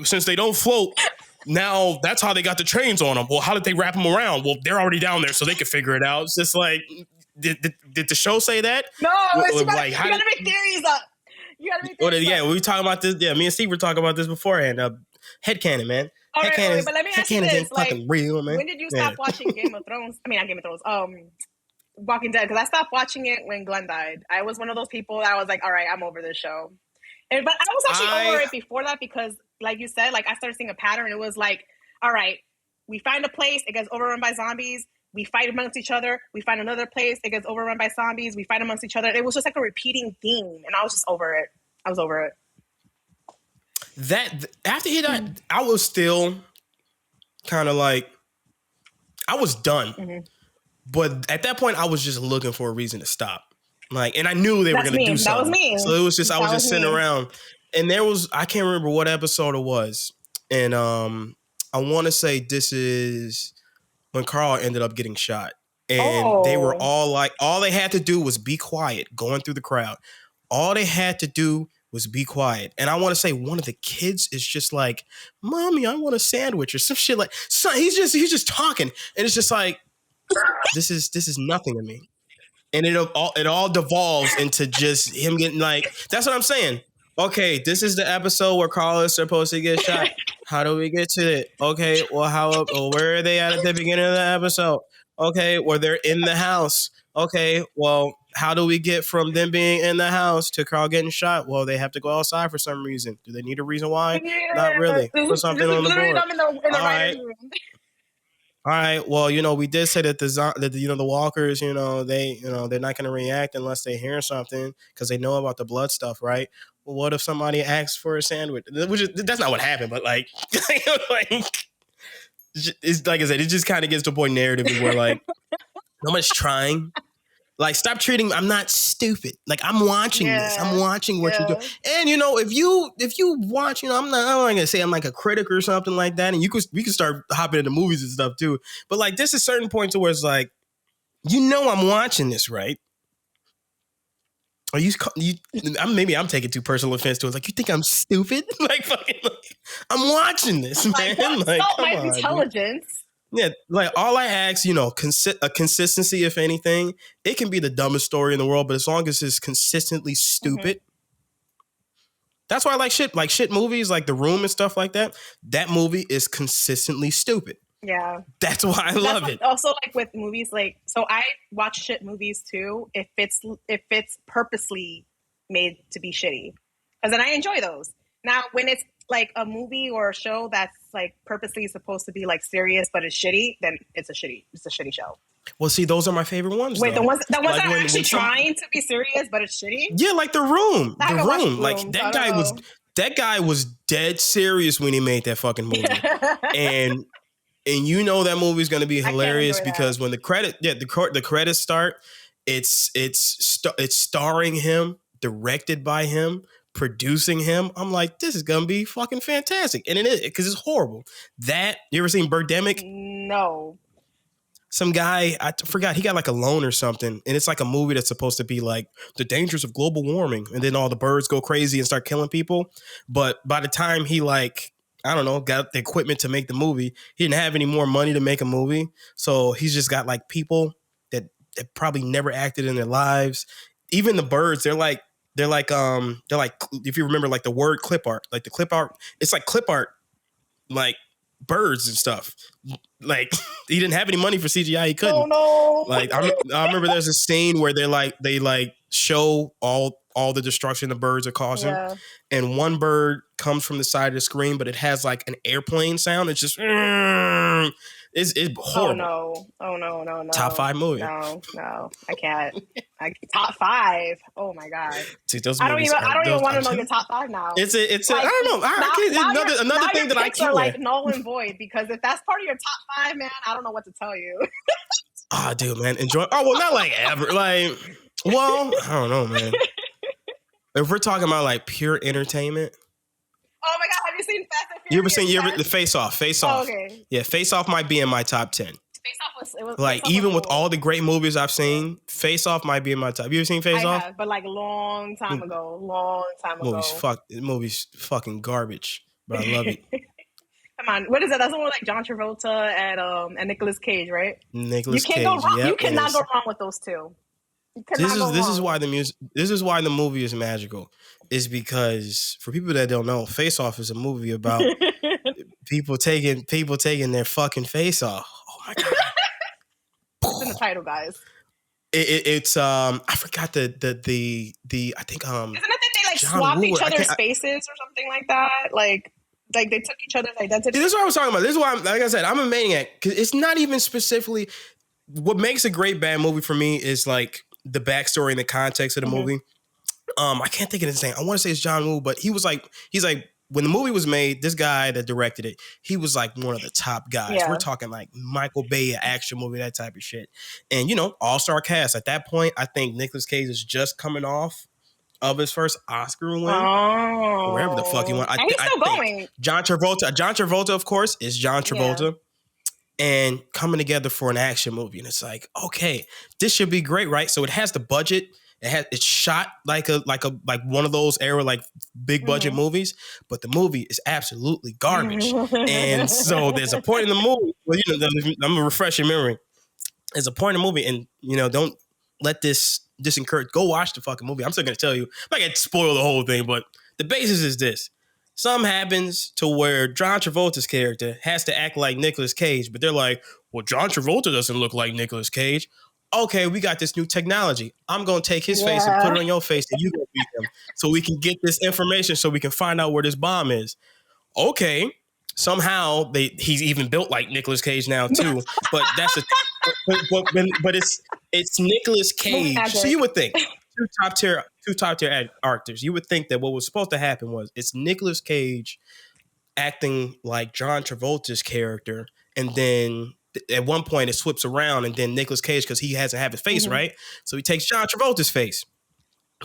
since they don't float, now that's how they got the trains on them. Well, how did they wrap them around? Well, they're already down there, so they can figure it out. It's just like, did the show say that? No, you gotta make theories up. We were talking about this. Yeah, me and Steve were talking about this beforehand. Headcanon, man. All right, but let me ask you this: fucking real, man. When did you stop watching Game of Thrones? I mean, not Game of Thrones. Walking Dead, because I stopped watching it when Glenn died. I was one of those people that I was like, all right, I'm over this show. But I was actually over it before that because, like you said, like I started seeing a pattern. It was like, all right, we find a place, it gets overrun by zombies. We fight amongst each other. We find another place. It gets overrun by zombies. We fight amongst each other. It was just like a repeating theme. And I was just over it. I was over it. That after he died, I was still kind of like, I was done. But at that point, I was just looking for a reason to stop. Like, and I knew they were going to do something. That was me. So it was just, I was just sitting around. And I can't remember what episode it was. And I want to say this is when Carl ended up getting shot. And they were all like, all they had to do was be quiet going through the crowd. All they had to do was be quiet. And I want to say one of the kids is just like, Mommy, I want a sandwich or some shit like, son, he's just talking. And it's just like, this is nothing to me. And it all devolves into just him getting like, that's what I'm saying. Okay, this is the episode where Carl is supposed to get shot. How do we get to it? Okay, well, where are they at the beginning of the episode? Okay, well, they're in the house. Okay, well, how do we get from them being in the house to Carl getting shot? Well, they have to go outside for some reason. Do they need a reason why? Yeah, not really. Put something on the board. All right. All right. Well, we did say that the walkers, they're not going to react unless they hear something because they know about the blood stuff, right? well, what if somebody asks for a sandwich? That's not what happened, but like, like it's like I said, it just kind of gets to a point narratively where like nobody's trying. Like, stop treating me. I'm not stupid. Like, I'm watching this. I'm watching what you do. And if you watch, I'm not gonna say I'm like a critic or something like that. And we could start hopping into movies and stuff too. But like, there's a certain point to where it's like, I'm watching this, right? Are you? Maybe I'm taking too personal offense to it. Like, you think I'm stupid? Like, fucking, I'm watching this, man. Like, come my on, intelligence. Dude. Yeah, like all I ask, a consistency, if anything. It can be the dumbest story in the world, but as long as it's consistently stupid, that's why I like shit movies, like The Room and stuff like that. That movie is consistently stupid. Yeah, that's why I love it. Also, like with movies, like so I watch shit movies too. If it's purposely made to be shitty, because then I enjoy those. Now, when it's like a movie or a show that's like purposely supposed to be like serious but it's shitty, then it's a shitty show. Well, see, those are my favorite ones. Wait, though. the ones that like are actually trying to be serious but it's shitty? Yeah, like The Room. The Room. Like that guy was dead serious when he made that fucking movie. and that movie's going to be hilarious because when the credits start, it's starring him, directed by him, producing him. I'm like, this is gonna be fucking fantastic, and it is because it's horrible. That you ever seen Birdemic? No. Some guy, I forgot, he got like a loan or something, and it's like a movie that's supposed to be like the dangers of global warming, and then all the birds go crazy and start killing people. But by the time he got the equipment to make the movie, he didn't have any more money to make a movie, so he's just got like people that probably never acted in their lives. Even the birds, they're like if you remember like the word clip art, like the clip art, it's like clip art, like birds and stuff. Like he didn't have any money for CGI, he couldn't. Oh no! Like I remember there's a scene where they show all the destruction the birds are causing, and one bird comes from the side of the screen, but it has like an airplane sound. It's just it's horrible. Oh no! Top 5 movie. No, I can't. Top 5. Oh my god! See, those I don't even want to know your top 5 now. It's like, I don't know. Another thing that I can't are like null and void, because if that's part of your top 5, man, I don't know what to tell you. Oh, dude, man, enjoy. Oh well, not like ever. Like, well, I don't know, man. If we're talking about like pure entertainment. Oh my god, have you seen Fast and Furious? You ever seen the Face Off? Oh, okay. Yeah, Face Off might be in my top 10. Face Off was like, even with all the great movies I've seen, Face Off might be in my top. You ever seen Face Off? Have, but like long time ago. Movie's fucking garbage, but I love it. Come on, what is that? That's the one with like John Travolta and Nicolas Cage, right? Nicolas Cage. Yep, you cannot go wrong with those two. This is why the movie is magical. Is because for people that don't know, Face Off is a movie about people taking their fucking face off. Oh my god! It's in the title, guys. It's I forgot the I think Isn't it that they like John swapped Woo, each other's faces or something like that? Like they took each other's identity. This is what I was talking about. This is why, like I said, I'm a maniac because it's not even specifically what makes a great bad movie for me is like the backstory and the context of the movie. I can't think of his name. I want to say it's John Woo, but he's like when the movie was made, this guy that directed it, he was like one of the top guys. Yeah. We're talking like Michael Bay action movie, that type of shit. And all-star cast. At that point, I think Nicolas Cage is just coming off of his first Oscar win. Or wherever the fuck he went. He's still going. John Travolta, of course, is John Travolta. Yeah. And coming together for an action movie. And it's like, okay, this should be great, right? So it has the budget. It's shot like one of those era like big budget movies, but the movie is absolutely garbage. And so there's a point in the movie. Well, I'm gonna refresh your memory. There's a point in the movie, and don't let this encourage. Go watch the fucking movie. I'm still gonna tell you. I'm not gonna spoil the whole thing, but the basis is this: something happens to where John Travolta's character has to act like Nicolas Cage, but they're like, well, John Travolta doesn't look like Nicolas Cage. Okay, we got this new technology. I'm going to take his face and put it on your face, and you going to beat him so we can get this information so we can find out where this bomb is. Okay, somehow he's even built like Nicolas Cage now too, but but it's Nicolas Cage. So you would think two two top tier actors. You would think that what was supposed to happen was it's Nicolas Cage acting like John Travolta's character, and then at one point it flips around, and then Nicolas Cage, because he hasn't have his face right, so he takes John Travolta's face.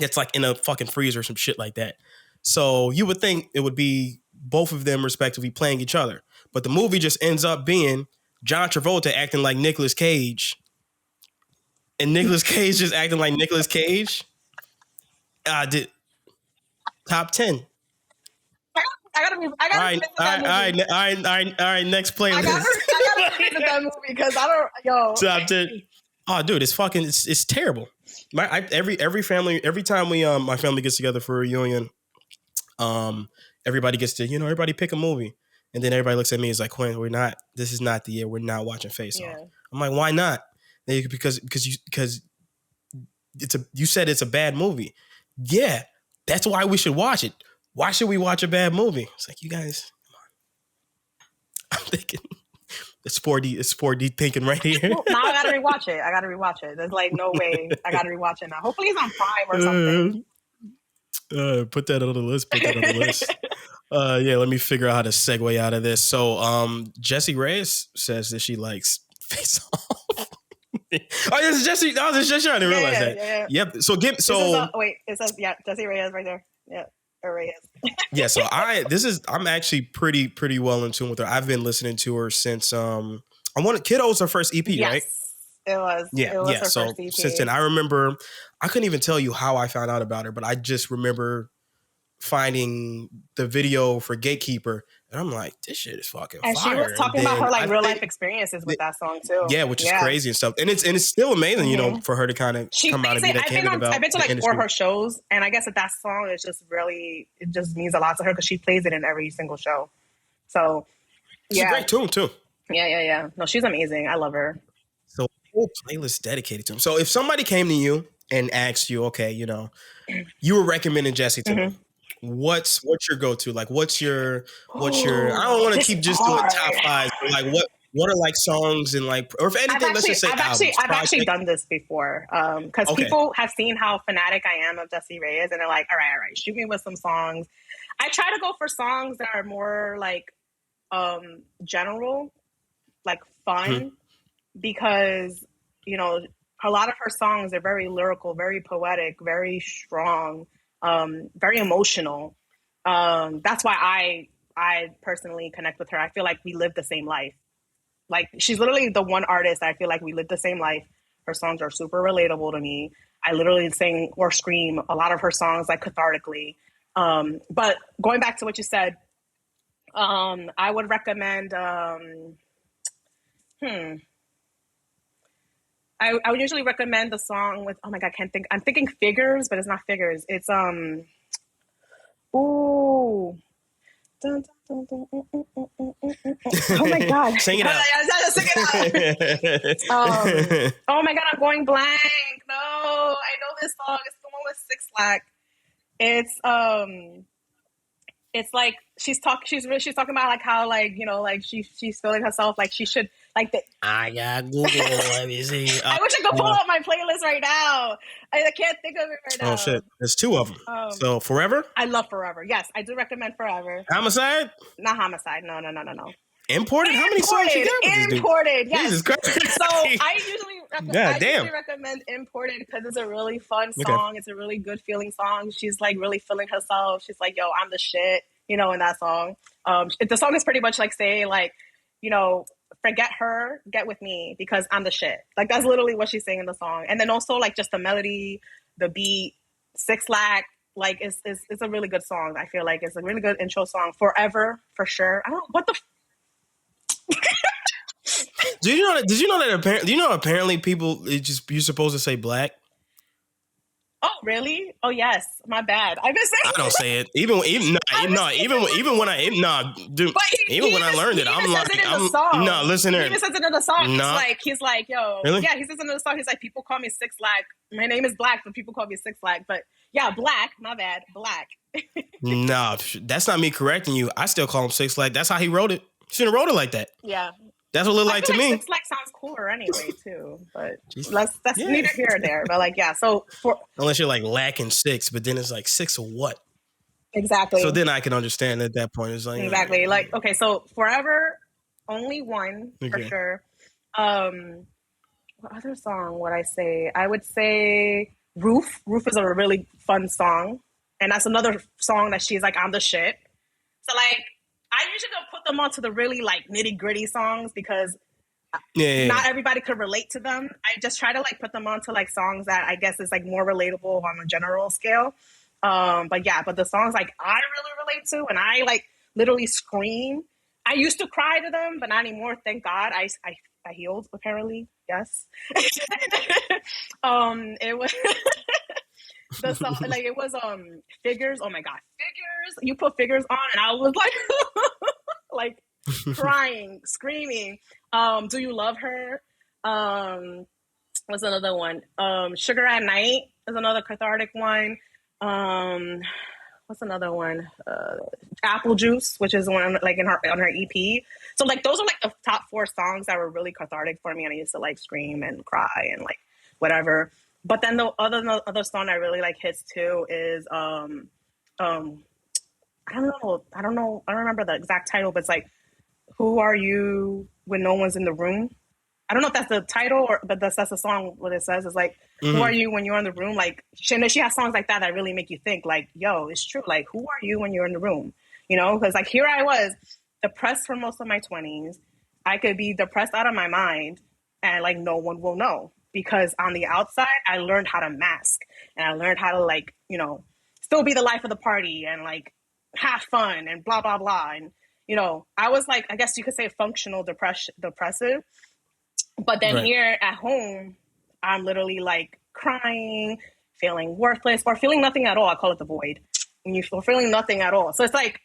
It's like in a fucking freezer or some shit like that. So you would think it would be both of them respectively playing each other, but the movie just ends up being John Travolta acting like Nicolas Cage, and Nicolas Cage just acting like Nicolas Cage. Did top 10. I gotta revisit that movie. All right. Next playlist. I gotta revisit that movie because I don't. Yo, top 10. Oh, dude, it's fucking. It's terrible. Every family, every time my family gets together for a reunion, everybody gets to everybody pick a movie, and then everybody looks at me and is like, Quinn, this is not the year. We're not watching Face Off. I'm like, why not? Because you said it's a bad movie. Yeah, that's why we should watch it. Why should we watch a bad movie? It's like, you guys, come on. I'm thinking it's 4D. It's 4D thinking right here. Now I gotta rewatch it. There's like no way. I gotta rewatch it now. Hopefully it's on Prime or something. Put that on the list. Yeah, let me figure out how to segue out of this. So, Jessie Reyes says that she likes Face Off. Oh, this is Jessie. Oh, this is Jessie. I didn't realize that. Yeah. Yep. So it says Jessie Reyes right there. Yeah. Reyes. Yeah. So I'm actually pretty well in tune with her. I've been listening to her since Kiddo was her first EP, yes, right? It was. Yeah. It was her so first EP. Since then, I remember I couldn't even tell you how I found out about her, but I just remember finding the video for Gatekeeper, and I'm like, this shit is fucking fire. And she was talking about her real life experiences with that song too. Yeah, which is crazy and stuff. And it's still amazing, for her to kind of come out and be that candid about. I've been to like 4 of her shows, and I guess that song is just really, it just means a lot to her because she plays it in every single show. So it's a great tune too. Yeah. No, she's amazing. I love her. So whole playlist dedicated to him. So if somebody came to you and asked you, okay, you were recommending Jessie to me. What's your go-to? Like, what's your I don't want to keep just doing top 5, but like what are like songs and like, or if anything, let's just say I've actually done this before. Because people have seen how fanatic I am of Jessie Reyes, and they're like, all right, shoot me with some songs. I try to go for songs that are more like general, like fun, because a lot of her songs are very lyrical, very poetic, very strong. Very emotional. That's why I personally connect with her. I feel like we live the same life. Like, she's literally the one artist I feel like we live the same life. Her songs are super relatable to me. I literally sing or scream a lot of her songs like cathartically. But going back to what you said, I would recommend I would usually recommend the song with, oh my God, I'm thinking Figures, but it's not Figures. It's, oh my God. Sing it out. Oh my God, I'm going blank. No, I know this song. It's the one with Six Flag. It's like she's talking about like how like she's feeling herself like she should like the. I got Google. Let me see. I wish I could pull up my playlist right now. I can't think of it right now. Oh shit! There's 2 of them. So Forever. I love Forever. Yes, I do recommend Forever. Homicide. Not Homicide. No. Imported? How many songs you got with this dude? Imported. Yes. Jesus Christ. So I usually recommend Imported because it's a really fun song. Okay. It's a really good feeling song. She's like really feeling herself. She's like, yo, I'm the shit, in that song. The song is pretty much like saying like, forget her, get with me because I'm the shit. Like, that's literally what she's saying in the song. And then also like just the melody, the beat, Six Flag, like it's a really good song. I feel like it's a really good intro song. Forever, for sure. I don't what the Did you know that apparently people you're supposed to say black? Oh really? Oh yes. My bad. I've been saying. I don't say it. Even when I learned it, listen here. He even says it in the song. He's like, yo, really? Yeah. He says it in the song. He's like, people call me Six Flag. My name is Black, but people call me Six Flag. But yeah, Black. My bad. Black. No, that's not me correcting you. I still call him Six Flag. That's how he wrote it. Shouldn't have wrote it like that. Yeah. That's what it looked I like feel to like me. Six Flags sounds cooler anyway too, but Jeez. that's Yeah. neither here or there. But like, yeah. So for Unless you're like lacking six, but then it's like six of what? So exactly, then I can understand at that point. It's like, exactly. Like, okay, so Forever, only one for okay. sure. What other song would I say? I would say Roof. Roof is a really fun song, and that's another song that she's like on the shit. So like, I usually don't put them onto the really like nitty gritty songs because Yeah. not everybody could relate to them. I just try to like put them onto like songs that I guess is like more relatable on a general scale. But yeah, but the songs like I really relate to and I like literally scream. I used to cry to them, but not anymore. Thank God. I healed apparently. Yes. It was the song like it was Figures. Oh my God, Figures. You put Figures on and I was like like crying, screaming. Do You Love Her? What's another one? Sugar at Night is another cathartic one. What's another one? Apple Juice, which is one like in her on her EP. So like those are like the top four songs that were really cathartic for me, and I used to like scream and cry and like whatever. But then the other song I really like hits too is I don't know, I don't remember the exact title, but it's like Who Are You When No One's in the Room? I don't know if that's the title, but that's the song. What it says is like, "Who are you when you're in the room?" Like, she has songs like that that really make you think. Like, yo, it's true. Like, who are you when you're in the room? You know, because like here I was, depressed for most of my 20s. I could be depressed out of my mind, and like no one will know because on the outside, I learned how to mask and I learned how to like, still be the life of the party and like have fun and blah blah blah. And I was like, I guess you could say functional depressive. But then Right. here at home, I'm literally like crying, feeling worthless, or feeling nothing at all. I call it the void. When you feel feeling nothing at all. So it's like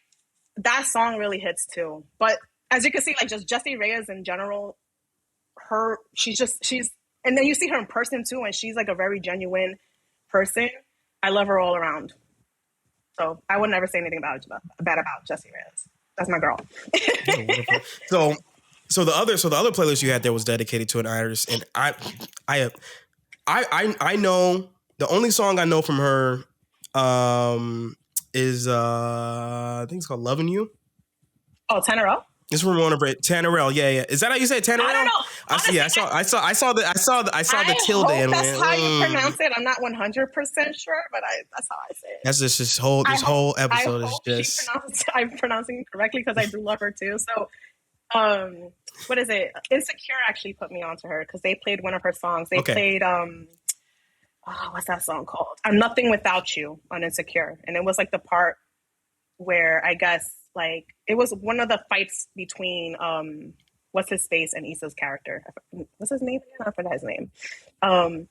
that song really hits too. But as you can see, like just Jessie Reyez in general, she's and then you see her in person too, and she's like a very genuine person. I love her all around. So I would never say anything bad about Jessie Reyez. That's my girl. So so the other playlist you had there was dedicated to an artist, and I know the only song I know from her is I think it's called "Loving You." Oh, Tenor. It's from Warner Bros. Tannerell, yeah. Is that how you say it, I don't Tannerell? know. Honestly, I saw the I tilde hope and that's went. how you pronounce it. I'm not 100% sure, but that's how I say it. That's just this whole episode is just I'm pronouncing it correctly because I do love her too. So, what is it? Insecure actually put me onto her because they played one of her songs. They okay. played what's that song called? I'm Nothing Without You on Insecure, and it was like the part where I guess like it was one of the fights between what's his face and Issa's character. What's his name again? I forgot his name. Her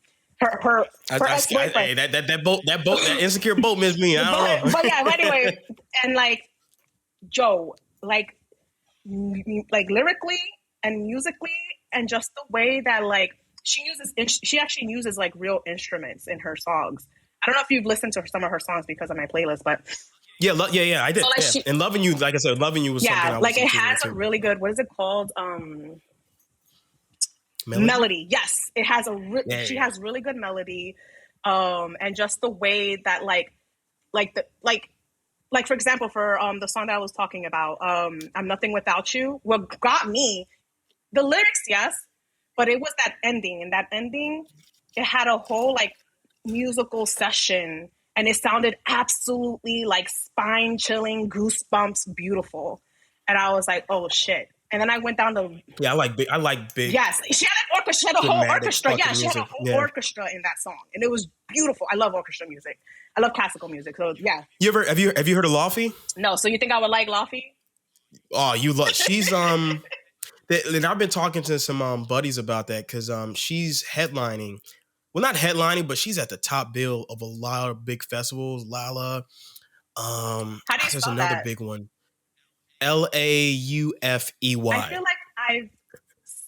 ex-boyfriend. That insecure boat missed me. I don't know. But yeah, but anyway, and like Joe, like lyrically and musically, and just the way that like she actually uses like real instruments in her songs. I don't know if you've listened to some of her songs because of my playlist, but Yeah, I did. So, like, and Loving You, like I said, Loving You was something I was like it has a really good, what is it called? Melody. Yes, it has she has really good melody, and just the way that like for example, for the song that I was talking about, I'm Nothing Without You. What got me, the lyrics, yes, but it was that ending, and that ending, it had a whole like musical session. And it sounded absolutely like spine chilling, goosebumps, beautiful. And I was like, oh shit. And then I went down to I like big. Yes, she had an orchestra. She had a whole orchestra. Yeah, she had a whole orchestra in that song, and it was beautiful. I love orchestra music. I love classical music. So yeah. Have you heard of Laufey? No. So you think I would like Laufey? Oh, you love. She's and I've been talking to some buddies about that because she's headlining. Well, not headlining, but she's at the top bill of a lot of big festivals. Lala. How do you there's spell another that? big one. Laufey. I feel like I've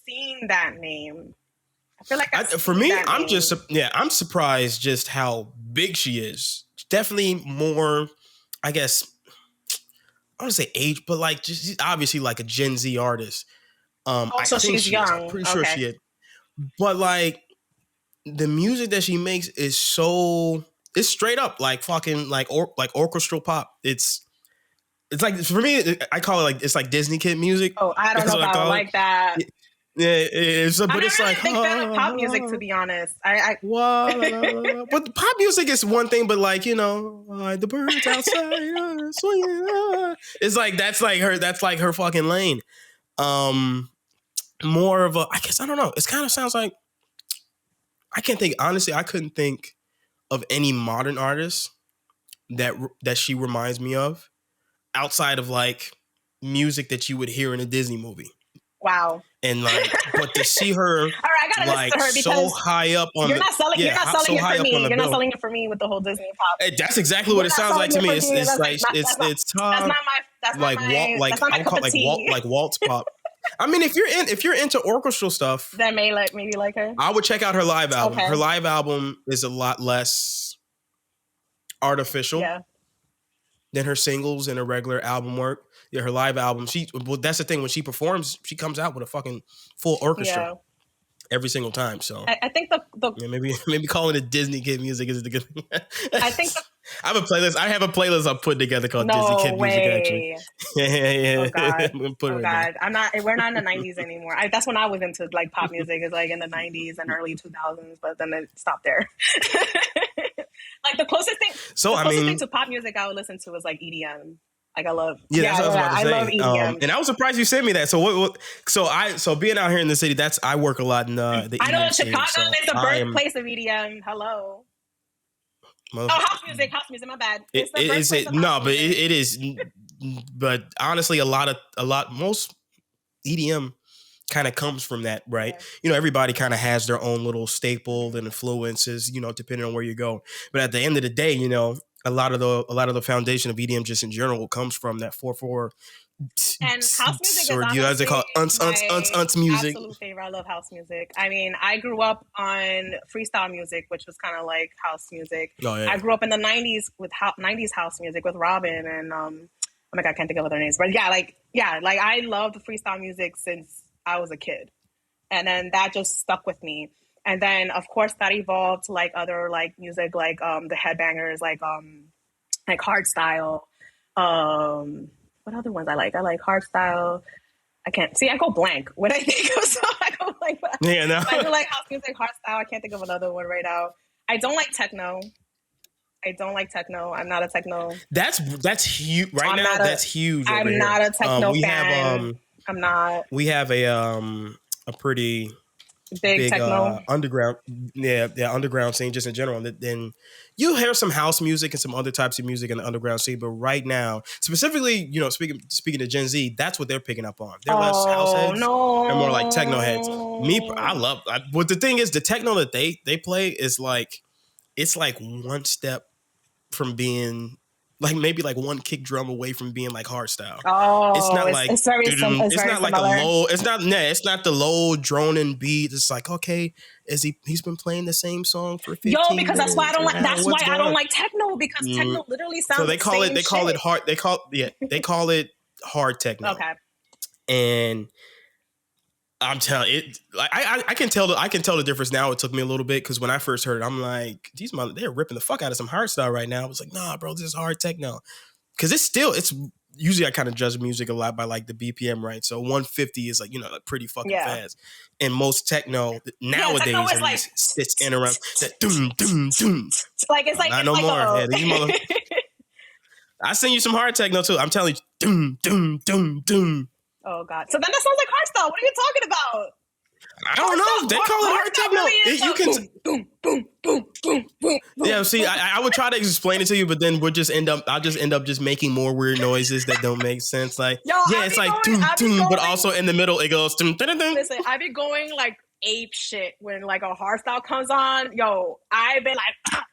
seen that name. I feel like I'm surprised just how big she is. Definitely more, I guess, I don't say age, but like just obviously like a Gen Z artist. I So think she's she is. I'm young. pretty sure Okay. she is. But like the music that she makes is so it's straight up like fucking like orchestral pop. It's like for me, I call it like it's like Disney kid music. Oh, I don't That's know what if I I would call it. like that. Yeah, it's I'm but not it's really like a big fan of pop music, to be honest. I but pop music is one thing, but like the birds outside swinging. It's like that's like her fucking lane. More of a I guess I don't know. It kind of sounds like I can't think honestly. I couldn't think of any modern artist that she reminds me of outside of like music that you would hear in a Disney movie. wow. And like, but to see her All right, I gotta listen like to her so because high up on you're the not selling. You're not selling so it for high up on me. the You're not bill. selling it for me with the whole Disney pop. That's exactly You're what it not sounds like selling to it me. for me. It's like it's That's not my. That's not like my. like That's not I my would cup call of it tea. like waltz pop. I mean, if you're into orchestral stuff, That may like maybe like her. I would check out her live album. Okay. Her live album is a lot less artificial Yeah. than her singles and her regular album work. Yeah, her live album. Well, that's the thing. When she performs, she comes out with a fucking full orchestra Yeah. every single time. So I think the yeah, maybe calling it Disney kid music is the good thing. I think the, I have a playlist. I have a playlist I'll put together called Disney no Kid Music. Actually, way. yeah. Oh God. I'm gonna put Oh it in there. God. I'm not. We're not in the '90s anymore. That's when I was into like pop music. Is like in the '90s and early 2000s, but then it stopped there. Like the closest thing. So the I closest mean, thing to pop music I would listen to is like EDM. Like I love. yeah, that's what I was about to say. I love EDM. And I was surprised you sent me that. So what? So being out here in the city, I work a lot in the I know EDM scene. Chicago So is the birthplace of EDM. Hello. Oh, house music. House music. My bad. It's the birthplace of house but music. it is. But honestly, most EDM kind of comes from that, right? Yeah. Everybody kind of has their own little staple and influences, depending on where you go. But at the end of the day, a lot of the foundation of EDM just in general comes from that 4/4. And house music or is you guys call it unts music. Absolute favorite. I love house music. I mean, I grew up on freestyle music, which was kind of like house music. Oh, yeah. I grew up in the '90s with '90s house music with Robin and oh my God, I can't think of other names, but like I loved freestyle music since I was a kid, and then that just stuck with me. And then of course that evolved to like other like music, like the headbangers, like hardstyle. What other ones I like? I like hardstyle. I can't see. I go blank when I think of so. I go blank. Yeah, no. I do like house music, hardstyle. I can't think of another one right now. I don't like techno. I'm not a techno. That's huge right now. That's huge. I'm not a techno fan. I'm not. We have a pretty big techno underground, underground scene just in general. And then you hear some house music and some other types of music in the underground scene. But right now, specifically, speaking to Gen Z, that's what they're picking up on. They're less house heads. No. They're more like techno heads. But the thing is, the techno that they play is like, it's like one step from being like maybe like one kick drum away from being like hardstyle. Oh, it's not like it's very it's very not like similar. a low. It's not the low droning beat. It's like, okay, he's been playing the same song for 15 because minutes. that's why I don't like. That's why I don't like techno, because techno literally sounds. So they call it hard. They call it hard techno. Okay. And I'm telling it, I can tell the difference now. It took me a little bit because when I first heard it, I'm like, they're ripping the fuck out of some hardstyle right now. I was like, nah, bro, this is hard techno. Because it's usually I kind of judge music a lot by like the BPM, right? So 150 is like, like pretty fucking fast. And most techno nowadays techno like, sits in around that doom doom doom. Like it's like not it's no like more. I send you some hard techno too. I'm telling you, doom doom doom doom. Oh God! So then that sounds like hardstyle. What are you talking about? I don't know. They call it hard techno. Really you can boom, boom, boom, boom, boom. Yeah. See, I would try to explain it to you, but then I'll just end up just making more weird noises that don't make sense. Like, it's like doom doom, but also in the middle it goes doom doom doom. Listen, I be going like ape shit when like a hardstyle comes on. Yo, I be like.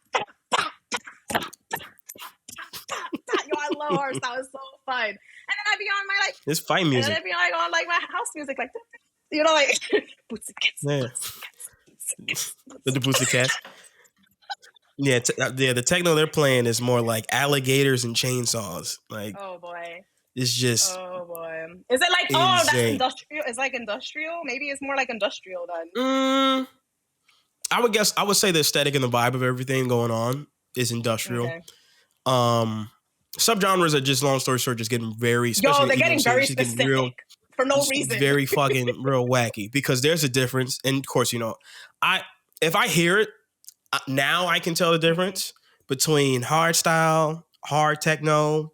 Yo, I love hardstyle. It's so fun. And then I'd be on my like it's fight music. And then I'd be like on like my house music, like like boots and cats. The boots and cats. Yeah, the techno they're playing is more like alligators and chainsaws. Like, oh boy. It's just Oh boy. Is it like that's insane. industrial? It's like industrial? Maybe it's more like industrial then. I would say the aesthetic and the vibe of everything going on is industrial. Okay. Subgenres are just, long story short, just getting very, especially They're the EDM getting scene, very just getting real, specific for no just reason. very fucking real wacky, because there's a difference. And of course, if I hear it now, I can tell the difference between hard style, hard techno,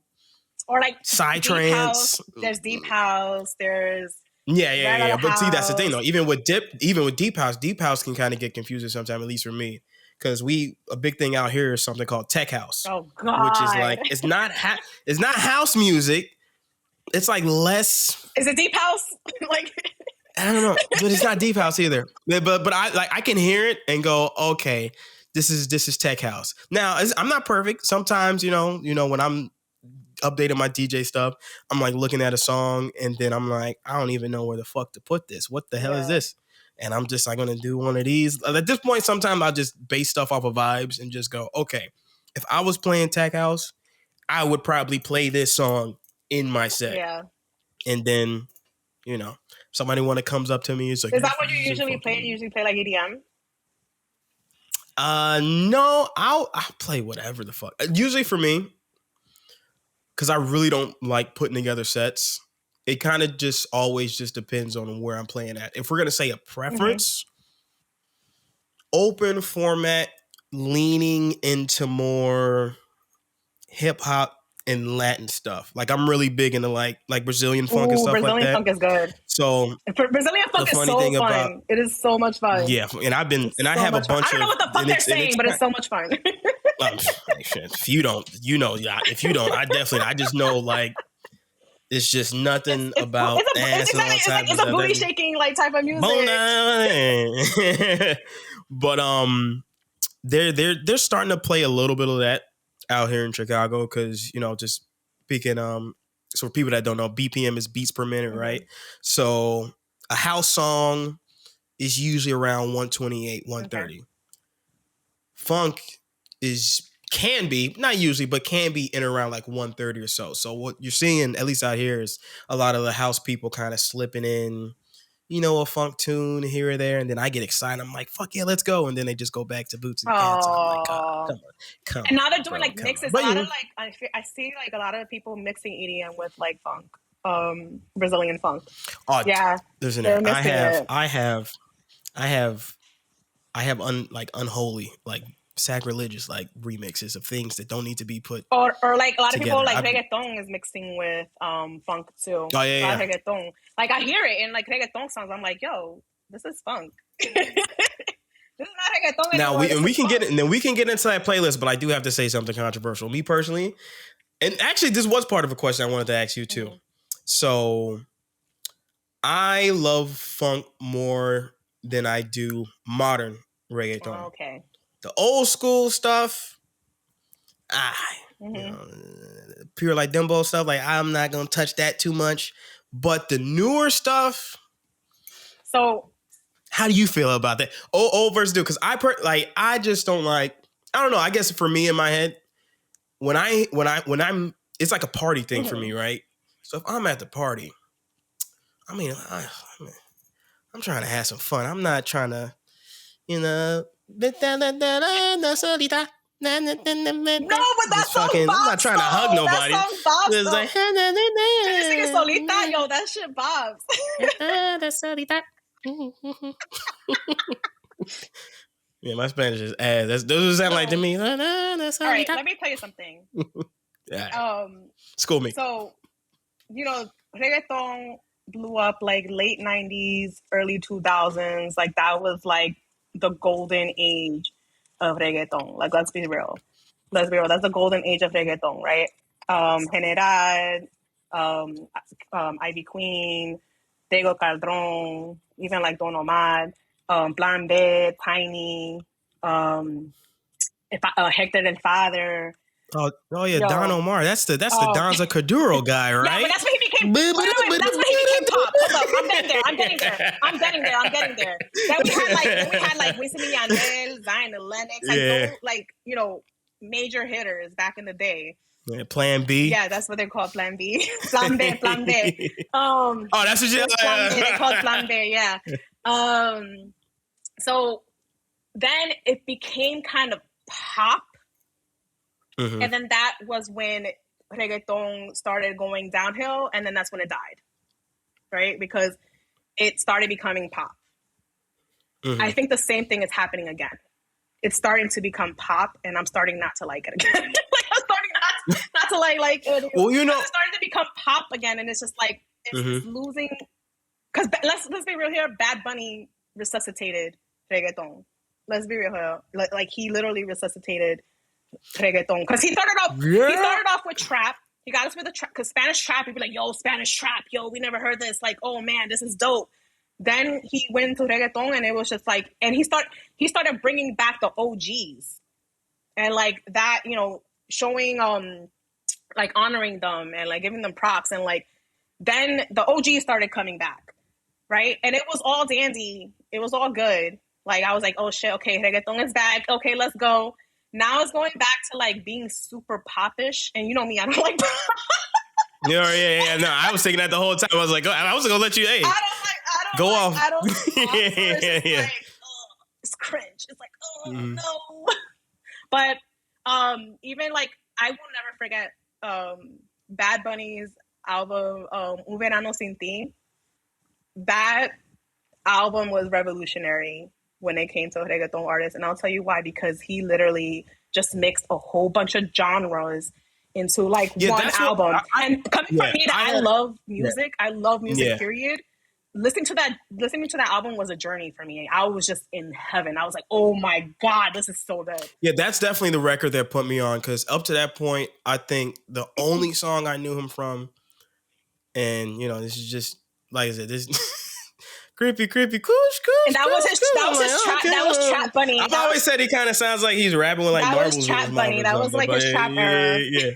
or like psytrance. Deep house. There's deep house. There's yeah. But see, that's the thing though. Even with deep house can kind of get confusing sometimes, at least for me. Because a big thing out here is something called tech house. Oh God. Which is like, it's not house music. It's like less. Is it deep house? Like, I don't know, but it's not deep house either. But I can hear it and go, okay, this is tech house. Now I'm not perfect. Sometimes when I'm updating my DJ stuff, I'm like looking at a song and then I'm like, I don't even know where the fuck to put this. What the hell is this? And I'm just like gonna do one of these. At this point, sometimes I'll just base stuff off of vibes and just go, okay, if I was playing tech house, I would probably play this song in my set. Yeah. And then, somebody comes up to me, it's like, is that what you usually play? You usually play like EDM? No, I'll play whatever the fuck. Usually for me, because I really don't like putting together sets. It kind of just always just depends on where I'm playing at. If we're going to say a preference, open format, leaning into more hip hop and Latin stuff. Like I'm really big into like Brazilian funk and stuff Brazilian like that. Funk is good. So Brazilian funk is so fun. It is so much fun. Yeah, and I have a bunch of. I don't know what the fuck they're saying, but it's so much fun. If you don't, If you don't, I just know like. It's just nothing about ass and all types of stuff. It's a booty shaking like type of music. But they're starting to play a little bit of that out here in Chicago because just speaking so for people that don't know, BPM is beats per minute, right? So a house song is usually around 128, 130. Okay. Funk can be, not usually, but can be in around like 130 or so. So what you're seeing, at least out here, is a lot of the house people kind of slipping in, a funk tune here or there. And then I get excited. I'm like, fuck yeah, let's go. And then they just go back to boots and cats. And I'm like, God, come on. And now they're doing like mixes. A lot of like, I see like a lot of people mixing EDM with like funk, Brazilian funk. Oh yeah. Listen, I have unholy, like, sacrilegious like remixes of things that don't need to be put or like a lot of together. People like reggaeton is mixing with funk too. Oh yeah, reggaeton. Like I hear it in like reggaeton songs. I'm like, yo, this is funk. This is not reggaeton anymore. Now we can funk. get it, and then we can get into that playlist. But I do have to say something controversial. Me personally, and actually this was part of a question I wanted to ask you too. So I love funk more than I do modern reggaeton. Okay. The old school stuff, pure like Dumbo stuff, like I'm not gonna touch that too much. But the newer stuff. So, how do you feel about that? Old versus new? Because I just don't like. I don't know. I guess for me in my head, when I'm, it's like a party thing for me, right? So if I'm at the party, I mean, I'm trying to have some fun. I'm not trying to, No, but that's fucking. I'm not trying to hug nobody. That song it's like, you singing solita, yo, that shit bobs. Yeah, my Spanish is ass. Those doesn't sound like to me. All right, let me tell you something. School me. So, reggaeton blew up like late 90s, early 2000s. Like that was like the golden age of reggaeton. Like, let's be real. That's the golden age of reggaeton, right? General, Ivy Queen, Tego Calderon, even like Don Omar, Plan B, Tiny, Hector El Father. Oh yeah, Don Omar. That's the Donza Kuduro guy, right? Yeah, but that's when he became. That's when he became pop. Hold up, I'm getting there. Then we had like Wisin y Yandel, Zion and Lennox, major hitters back in the day. Yeah, Plan B. Yeah, that's what they call Plan B. Plan B, Plan B. Oh, that's what you Plan B. They call it Plan B. Yeah. So then it became kind of pop, and then that was when reggaeton started going downhill, and then that's when it died, right? Because it started becoming pop. I think the same thing is happening again. It's starting to become pop, and I'm starting not to like it again. Like I'm starting not to like it. Well, you know, it's starting to become pop again, and it's just like it's losing. Because let's be real here. Bad Bunny resuscitated reggaeton. Let's be real here. Like he literally resuscitated reggaeton because he started off with trap. He got us with the trap because Spanish trap. He'd be like, "Yo, Spanish trap, yo, we never heard this." Like, oh man, this is dope. Then he went to reggaeton, and it was just like, and he started bringing back the OGs, and like that, you know, showing like honoring them and like giving them props, and like then the OGs started coming back, right? And it was all dandy, it was all good. Like I was like, oh shit, okay, reggaeton is back, okay, let's go. Now it's going back to like being super popish, and you know me, I don't like pop. Yeah. No, I was thinking that the whole time. I was like, I was gonna let you. Hey, go off. I don't. Yeah. Like, it's cringe. It's like, oh no. But even like I will never forget Bad Bunny's album Un Verano Sin Ti. That album was revolutionary when it came to reggaeton artists, and I'll tell you why. Because he literally just mixed a whole bunch of genres into like one album. And coming from me, that I love music. I love music. Period. Listening to that album was a journey for me. I was just in heaven. I was like, oh my God, this is so good. Yeah, that's definitely the record that put me on, because up to that point, I think the only song I knew him from, and you know, this is just like I said, this creepy, kush. And that was Trap Bunny. I've always said he kind of sounds like he's rapping with like marbles. That was Trap Bunny. That was like his trap era. Yeah.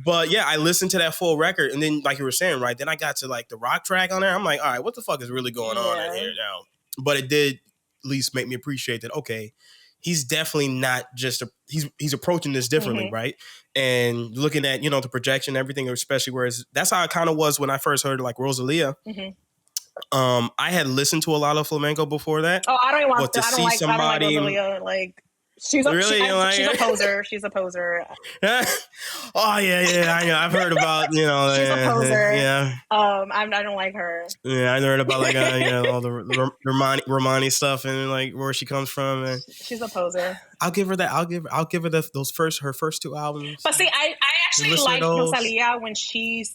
But yeah, I listened to that full record, and then like you were saying, right, then I got to like the rock track on there. I'm like, all right, what the fuck is really going on in here now? But it did at least make me appreciate that, okay, he's definitely not just he's approaching this differently, right? And looking at, you know, the projection, everything, especially whereas that's how it kind of was when I first heard like Rosalia. I had listened to a lot of flamenco before that. Oh, I don't even want to. I don't like Rosalia. Like she's a poser. She's a poser. Oh yeah. I know. I've heard about, you know. She's a poser. Yeah. I don't like her. Yeah, I heard about like you know, all the Romani stuff and like where she comes from. And she's a poser. I'll give her that. I'll give her her first two albums. But see, I actually like Rosalia when she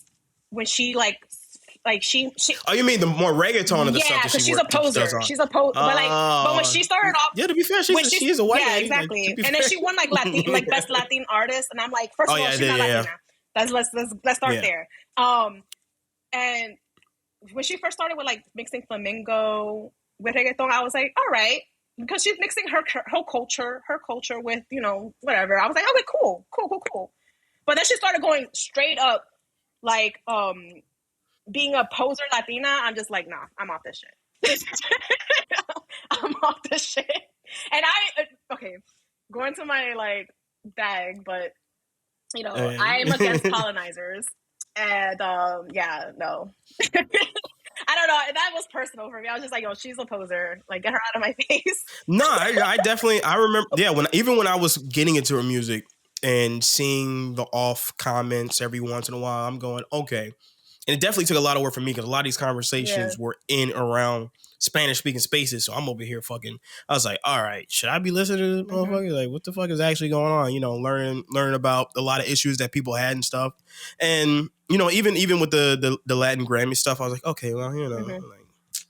oh, you mean the more reggaeton of the stuff? Yeah, because she's a poser. She's a poser. But when she started off, yeah, to be fair, she's a white lady. Yeah, exactly. Like, and then she won like best Latin artist, and I'm like, first of all, she's not Latina. Let's start there. And when she first started with like mixing flamenco with reggaeton, I was like, all right, because she's mixing her culture with, you know, whatever. I was like, okay, cool. But then she started going straight up like being a poser Latina. I'm just like, nah, I'm off this shit. I'm off this shit. And going to my like bag, but you know, I'm against colonizers. And no. I don't know. That was personal for me. I was just like, yo, she's a poser. Like, get her out of my face. No, I definitely, I remember, when I was getting into her music and seeing the off comments every once in a while, I'm going, okay. And it definitely took a lot of work for me because a lot of these conversations were in around Spanish speaking spaces. So I'm over here I was like, all right, should I be listening to this motherfucker? Like, what the fuck is actually going on? You know, learning about a lot of issues that people had and stuff. And, you know, even with the Latin Grammy stuff, I was like, okay, well, you know, like,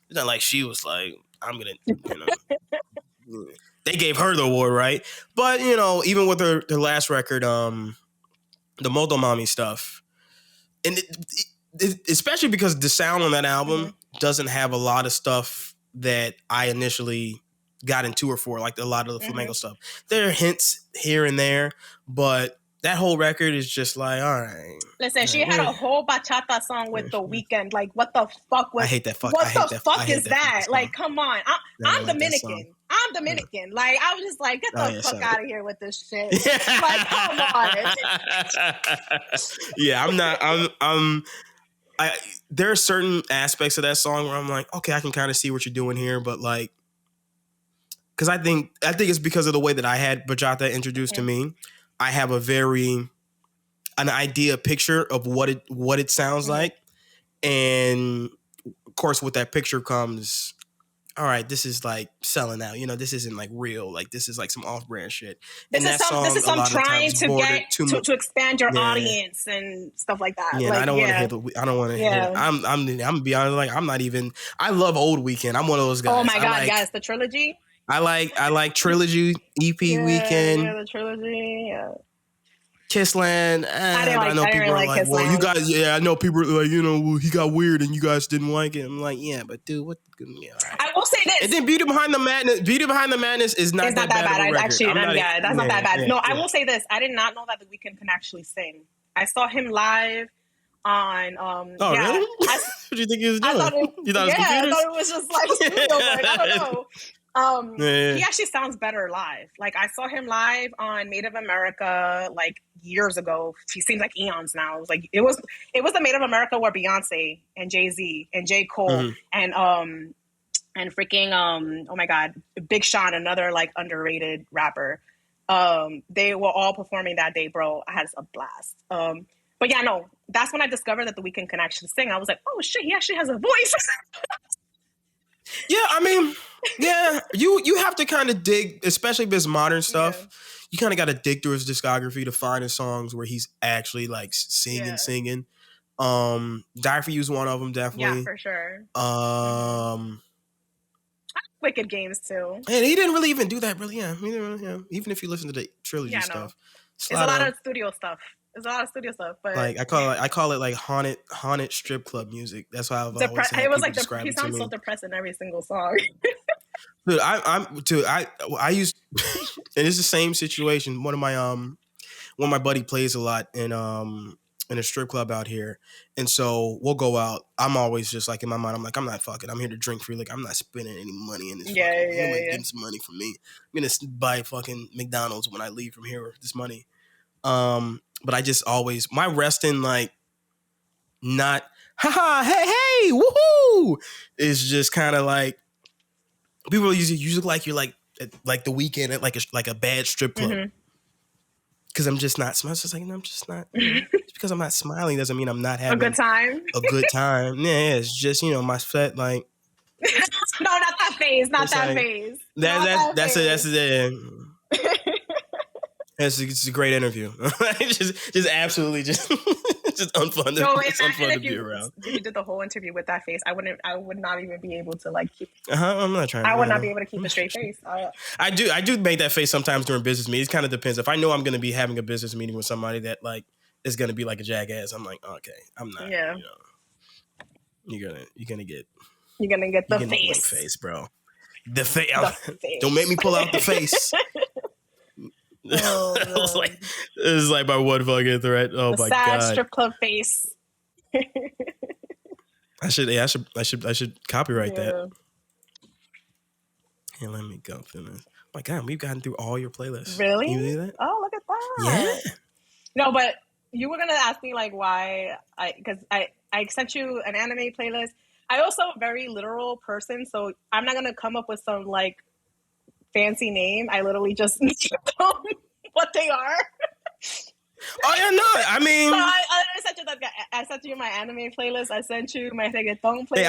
it's not like she was like, I'm going to, you know, they gave her the award, right? But, you know, even with her last record, the Moto Mami stuff, and especially because the sound on that album doesn't have a lot of stuff that I initially got into her for, like a lot of the flamenco stuff. There are hints here and there, but that whole record is just like, all right. Listen, she had a whole bachata song with The Weeknd. Like, what the fuck was? I hate that fuck. What I hate the that. fuck is that? Like, come on. I I'm don't like that song. Dominican. I'm Dominican. Like, I was just like, get the fuck out of here with this shit. Like, come on. Yeah, I'm not. There are certain aspects of that song where I'm like, okay, I can kind of see what you're doing here, but like, because I think it's because of the way that I had bachata introduced to me. I have an idea picture of what it sounds like, and of course, with that picture comes, all right, this is like selling out. You know, this isn't like real. Like, this is like some off-brand shit. This is some trying to expand your audience and stuff like that. Yeah, like, I don't want to hit. I don't want to hit. I'm gonna be honest. Like, I'm not even. I love Old Weeknd. I'm one of those guys. Oh my god, yes, the trilogy. I like Trilogy, EP Weekend. Yeah, the trilogy. Yeah. Kissland. I know people are like, well, you guys. Yeah, I know people are like, well, he got weird and you guys didn't like it. I'm like, yeah, but dude, what? Yeah, all right. I will say this. And then Beauty Behind the Madness is not that bad. That's not that bad. No, I will say this. I did not know that The Weeknd can actually sing. I saw him live on. Really? What do you think he was doing? You thought it was computers? I thought it was just like studio work. I don't know. He actually sounds better live. Like, I saw him live on Made of America like years ago. He seems like eons now. It was like it was the Made of America where Beyonce and Jay-Z and J. Cole and freaking oh my god, Big Sean, another like underrated rapper. They were all performing that day, bro. I had a blast. But yeah, no, that's when I discovered that The Weeknd can actually sing. I was like, oh shit, he actually has a voice. Yeah, I mean, yeah, you have to kind of dig, especially if it's modern stuff. Yeah. You kind of got to dig through his discography to find his songs where he's actually like singing. Die For You is one of them, definitely. Yeah, for sure. Wicked Games too. And he didn't really even do that, really. Yeah, even if you listen to the trilogy stuff, it's a lot of studio stuff. There's a lot of studio stuff, but like I call it like haunted strip club music. That's why I've always it was like he sounds so depressed in every single song. Dude, I used, and it's the same situation. One of my buddy plays a lot in a strip club out here, and so we'll go out. I'm always just like in my mind, I'm like, I'm not fucking. I'm here to drink free. Like, I'm not spending any money in this. Getting some money from me. I'm gonna buy fucking McDonald's when I leave from here with this money. But I just always, my resting, like, not, haha, hey, woohoo, is just kind of like, people usually like you're like The Weeknd at like a bad strip club. Because I'm just not smiling. It's like, no, I'm just not. Just because I'm not smiling doesn't mean I'm not having a good time. Yeah, it's just, my set, like. No, not that phase. Not that phase. That's it. It's a great interview. just absolutely just unfun. It's unfun to be around. If you did the whole interview with that face, I would not even be able to like keep. I'm not trying. I would not be able to keep a straight face. I do make that face sometimes during business meetings. It kind of depends. If I know I'm going to be having a business meeting with somebody that like is going to be like a jackass, I'm like, okay, I'm not. Yeah. You're gonna get the face, bro. The face. Don't make me pull out the face. Oh, this is like my one fucking threat. Oh my god! Sad strip club face. I should copyright that. Hey, let me go through this. Oh my god, we've gotten through all your playlists. Really? You believe that? Oh, look at that. Yeah. No, but you were gonna ask me like why because I sent you an anime playlist. I also a very literal person, so I'm not gonna come up with some like fancy name. I literally just name them what they are. Oh yeah, no. I mean, so I sent you my anime playlist. I sent you my reggaeton playlist. Hey,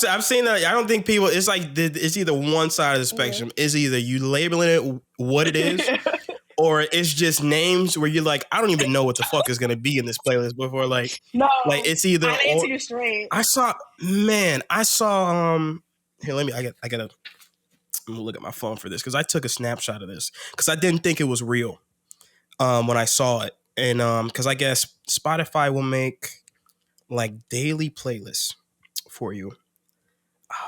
I've seen that. I don't think people. It's like it's either one side of the spectrum. It's either you labeling it what it is, or it's just names where you're like, I don't even know what the fuck is gonna be in this playlist before. Like, no, like it's either. I answer you straight. I saw. Here, let me. I gotta. I'm gonna look at my phone for this because I took a snapshot of this because I didn't think it was real when I saw it, and because I guess Spotify will make like daily playlists for you.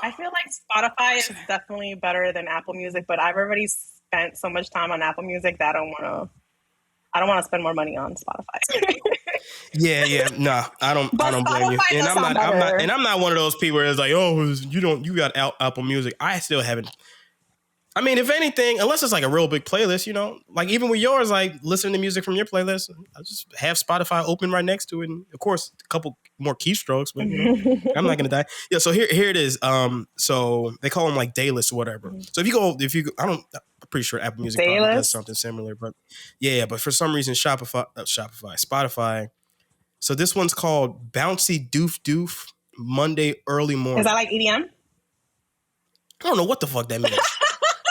I feel like Spotify is definitely better than Apple Music, but I've already spent so much time on Apple Music that I I don't want to spend more money on Spotify. Yeah. Nah, I don't blame you. Spotify And does sound better. I'm not one of those people where it's like, oh, you got Apple Music. I still haven't. I mean, if anything, unless it's like a real big playlist, like even with yours, like listening to music from your playlist, I just have Spotify open right next to it, and of course, a couple more keystrokes, but I'm not gonna die. Yeah, so here it is. So they call them like daylist or whatever. So if you go, I'm pretty sure Apple Music probably does something similar, but yeah. But for some reason, Spotify. So this one's called Bouncy Doof Doof Monday Early Morning. Is that like EDM? I don't know what the fuck that means.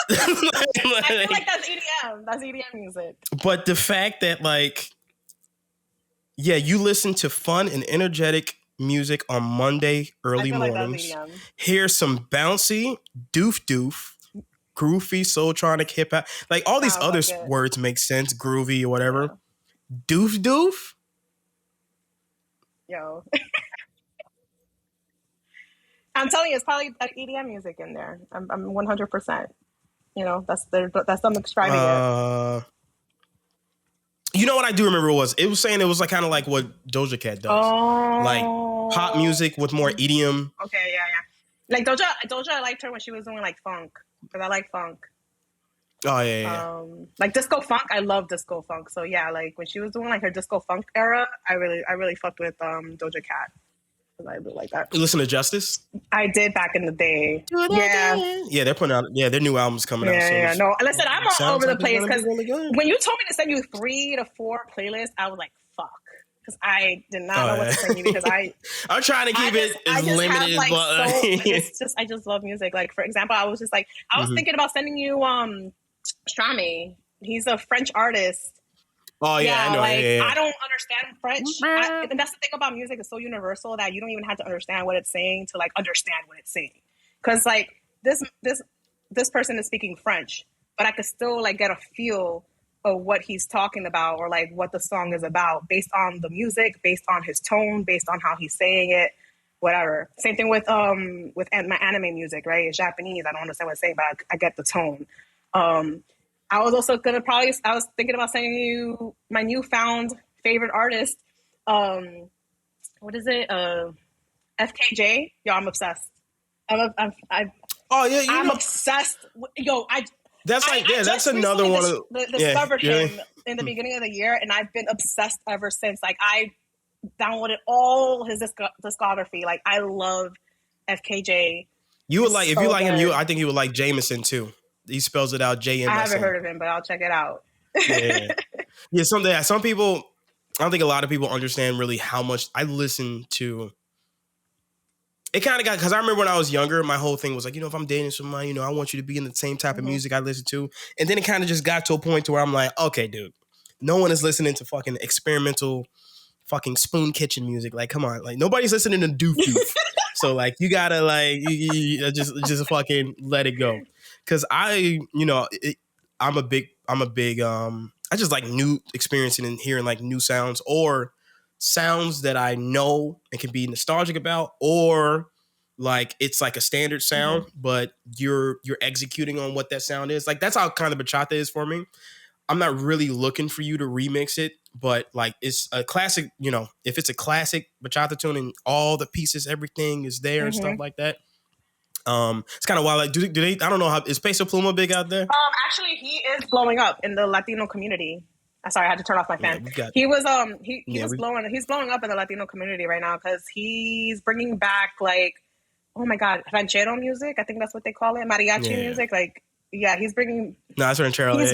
I feel like that's EDM. That's EDM music. But the fact that you listen to fun and energetic music on Monday early mornings. Like here's some bouncy, doof, groovy, soultronic, hip hop. Like all these other words make sense, groovy or whatever. Yeah. Doof. Yo. I'm telling you, it's probably like EDM music in there. I'm 100%. That's them describing it. You know what I do remember was saying it was like kind of like what Doja Cat does, like pop music with more EDM. Okay, yeah. Like Doja, I liked her when she was doing like funk, because I like funk. Oh yeah. Like disco funk, I love disco funk. So yeah, like when she was doing like her disco funk era, I really fucked with Doja Cat. I do like that. You listen to Justice? I did back in the day. Yeah, they're putting out. Yeah, their new album's coming out. Yeah. No, listen, I'm all over the place because when you told me to send you 3 to 4 playlists, I was like, fuck, because I did not know what to send you because I'm trying to keep it as limited as but I just love music. Like for example, I was thinking about sending you Strame. He's a French artist. Oh yeah, I know. Like yeah. I don't understand French, and that's the thing about music. It's so universal that you don't even have to understand what it's saying to like understand what it's saying. Because like this person is speaking French, but I could still like get a feel of what he's talking about or like what the song is about based on the music, based on his tone, based on how he's saying it, whatever. Same thing with my anime music, right? It's Japanese. I don't understand what it's saying, but I get the tone. I was also I was thinking about sending you my newfound favorite artist. What is it? FKJ. Yo, I'm obsessed. I'm obsessed. That's another one of discovered him in the beginning of the year, and I've been obsessed ever since. Like I downloaded all his discography. Like I love FKJ. You would like if you like him. I think you would like Jameson too. He spells it out JMSN. I haven't heard of him, but I'll check it out. Yeah. Some people, I don't think a lot of people understand really how much I listen to. It kind of got, because I remember when I was younger, my whole thing was like, if I'm dating someone, I want you to be in the same type of music I listen to. And then it kind of just got to a point to where I'm like, okay, dude, no one is listening to fucking experimental fucking Spoon Kitchen music. Like, come on. Like, nobody's listening to Doof Doof. So, like, you gotta, like, you just fucking let it go. Because I'm a big, I just like new experiencing and hearing like new sounds or sounds that I know and can be nostalgic about, or like it's like a standard sound, but you're executing on what that sound is. Like that's how kind of bachata is for me. I'm not really looking for you to remix it, but like it's a classic, if it's a classic bachata tune and all the pieces, everything is there and stuff like that. It's kind of wild. Like, do they? I don't know how is Peso Pluma big out there? Actually, he is blowing up in the Latino community. Sorry, I had to turn off my fan. He was He's blowing up in the Latino community right now because he's bringing back like, oh my god, ranchero music. I think that's what they call it, mariachi music. Like, he's bringing. No, that's ranchero. He's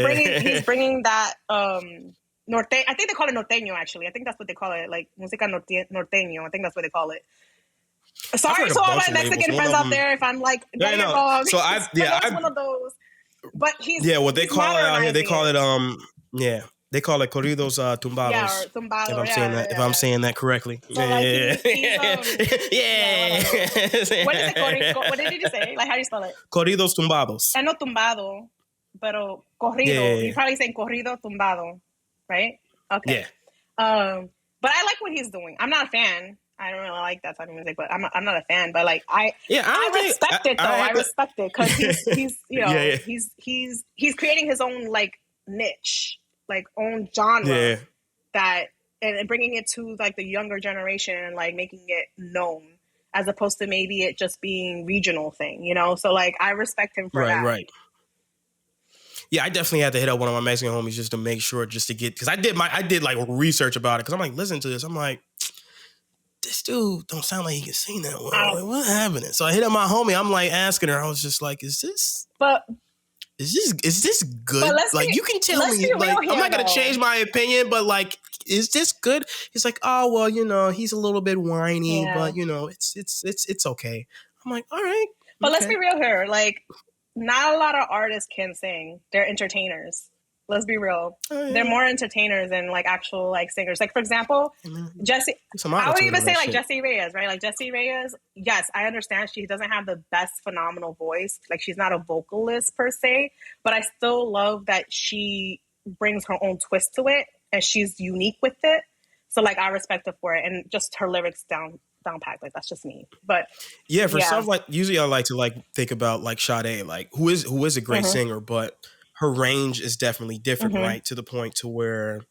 bringing that norte. I think they call it norteño. Actually, I think that's what they call it. Like música norteño. I think that's what they call it. Sorry to all my Mexican friends out there if I'm like getting it wrong. So I've one of those. But he's what they call it out here. They call it they call it corridos tumbados. Yeah, or tumbado. If I'm saying that correctly. So What is it? What did you say? Like how do you spell it? Corridos tumbados. No tumbado, pero corrido. Yeah. You're probably saying corrido tumbado, right? Okay. Yeah. But I like what he's doing. I'm not a fan. I don't really like that type of music, but I'm not a fan. But like I respect it though. I respect it because he's he's creating his own like niche. like own genre Yeah. that and bringing it to like the younger generation and like making it known as opposed to maybe it just being regional thing, you know? So like I respect him for Right, that. right. Yeah, I definitely had to hit up one of my Mexican homies just to make sure, just to get, because I did like research about it, because I'm like, listen to this. I'm like, this dude don't sound like he can sing that well. Like, what happened? So I hit up my homie. I'm like asking her. I was just like, is this good? Like, you can tell me. Like, I'm not gonna change my opinion, but like, is this good? He's like, oh well, you know, he's a little bit whiny, but you know, it's okay. I'm like, all right. But let's be real here. Like, not a lot of artists can sing. They're entertainers. Let's be real. Oh, yeah. They're more entertainers than like actual like singers. Like for example, Jessie. I would even say like Jessie Reyes, right? Like Jessie Reyes. Yes, I understand she doesn't have the best phenomenal voice. Like she's not a vocalist per se, but I still love that she brings her own twist to it and she's unique with it. So like I respect her for it and just her lyrics down packed. Like that's just me. But yeah, for stuff like usually I like to like think about like Sade, like who is a great singer, but her range is definitely different, right? To the point to where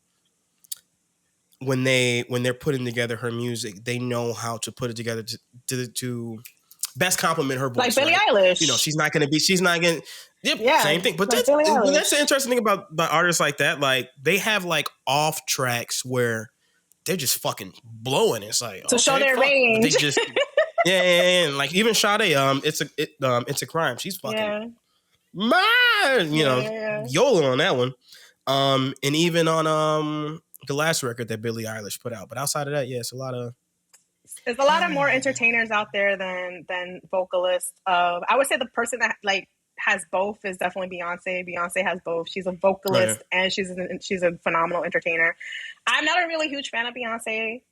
when they're putting together her music, they know how to put it together to best complement her voice. Like Billie Eilish. You know, she's not going to same thing. But like that's the interesting thing about artists like that. Like they have like off tracks where they're just fucking blowing. It's like to show their range. They just and like even Sade, it's a crime. She's fucking YOLO on that one. And even on the last record that Billie Eilish put out. But outside of that, yeah, it's a lot of more entertainers out there than vocalists. I would say the person that like has both is definitely Beyonce. Beyonce has both. She's a vocalist and she's a phenomenal entertainer. I'm not a really huge fan of Beyonce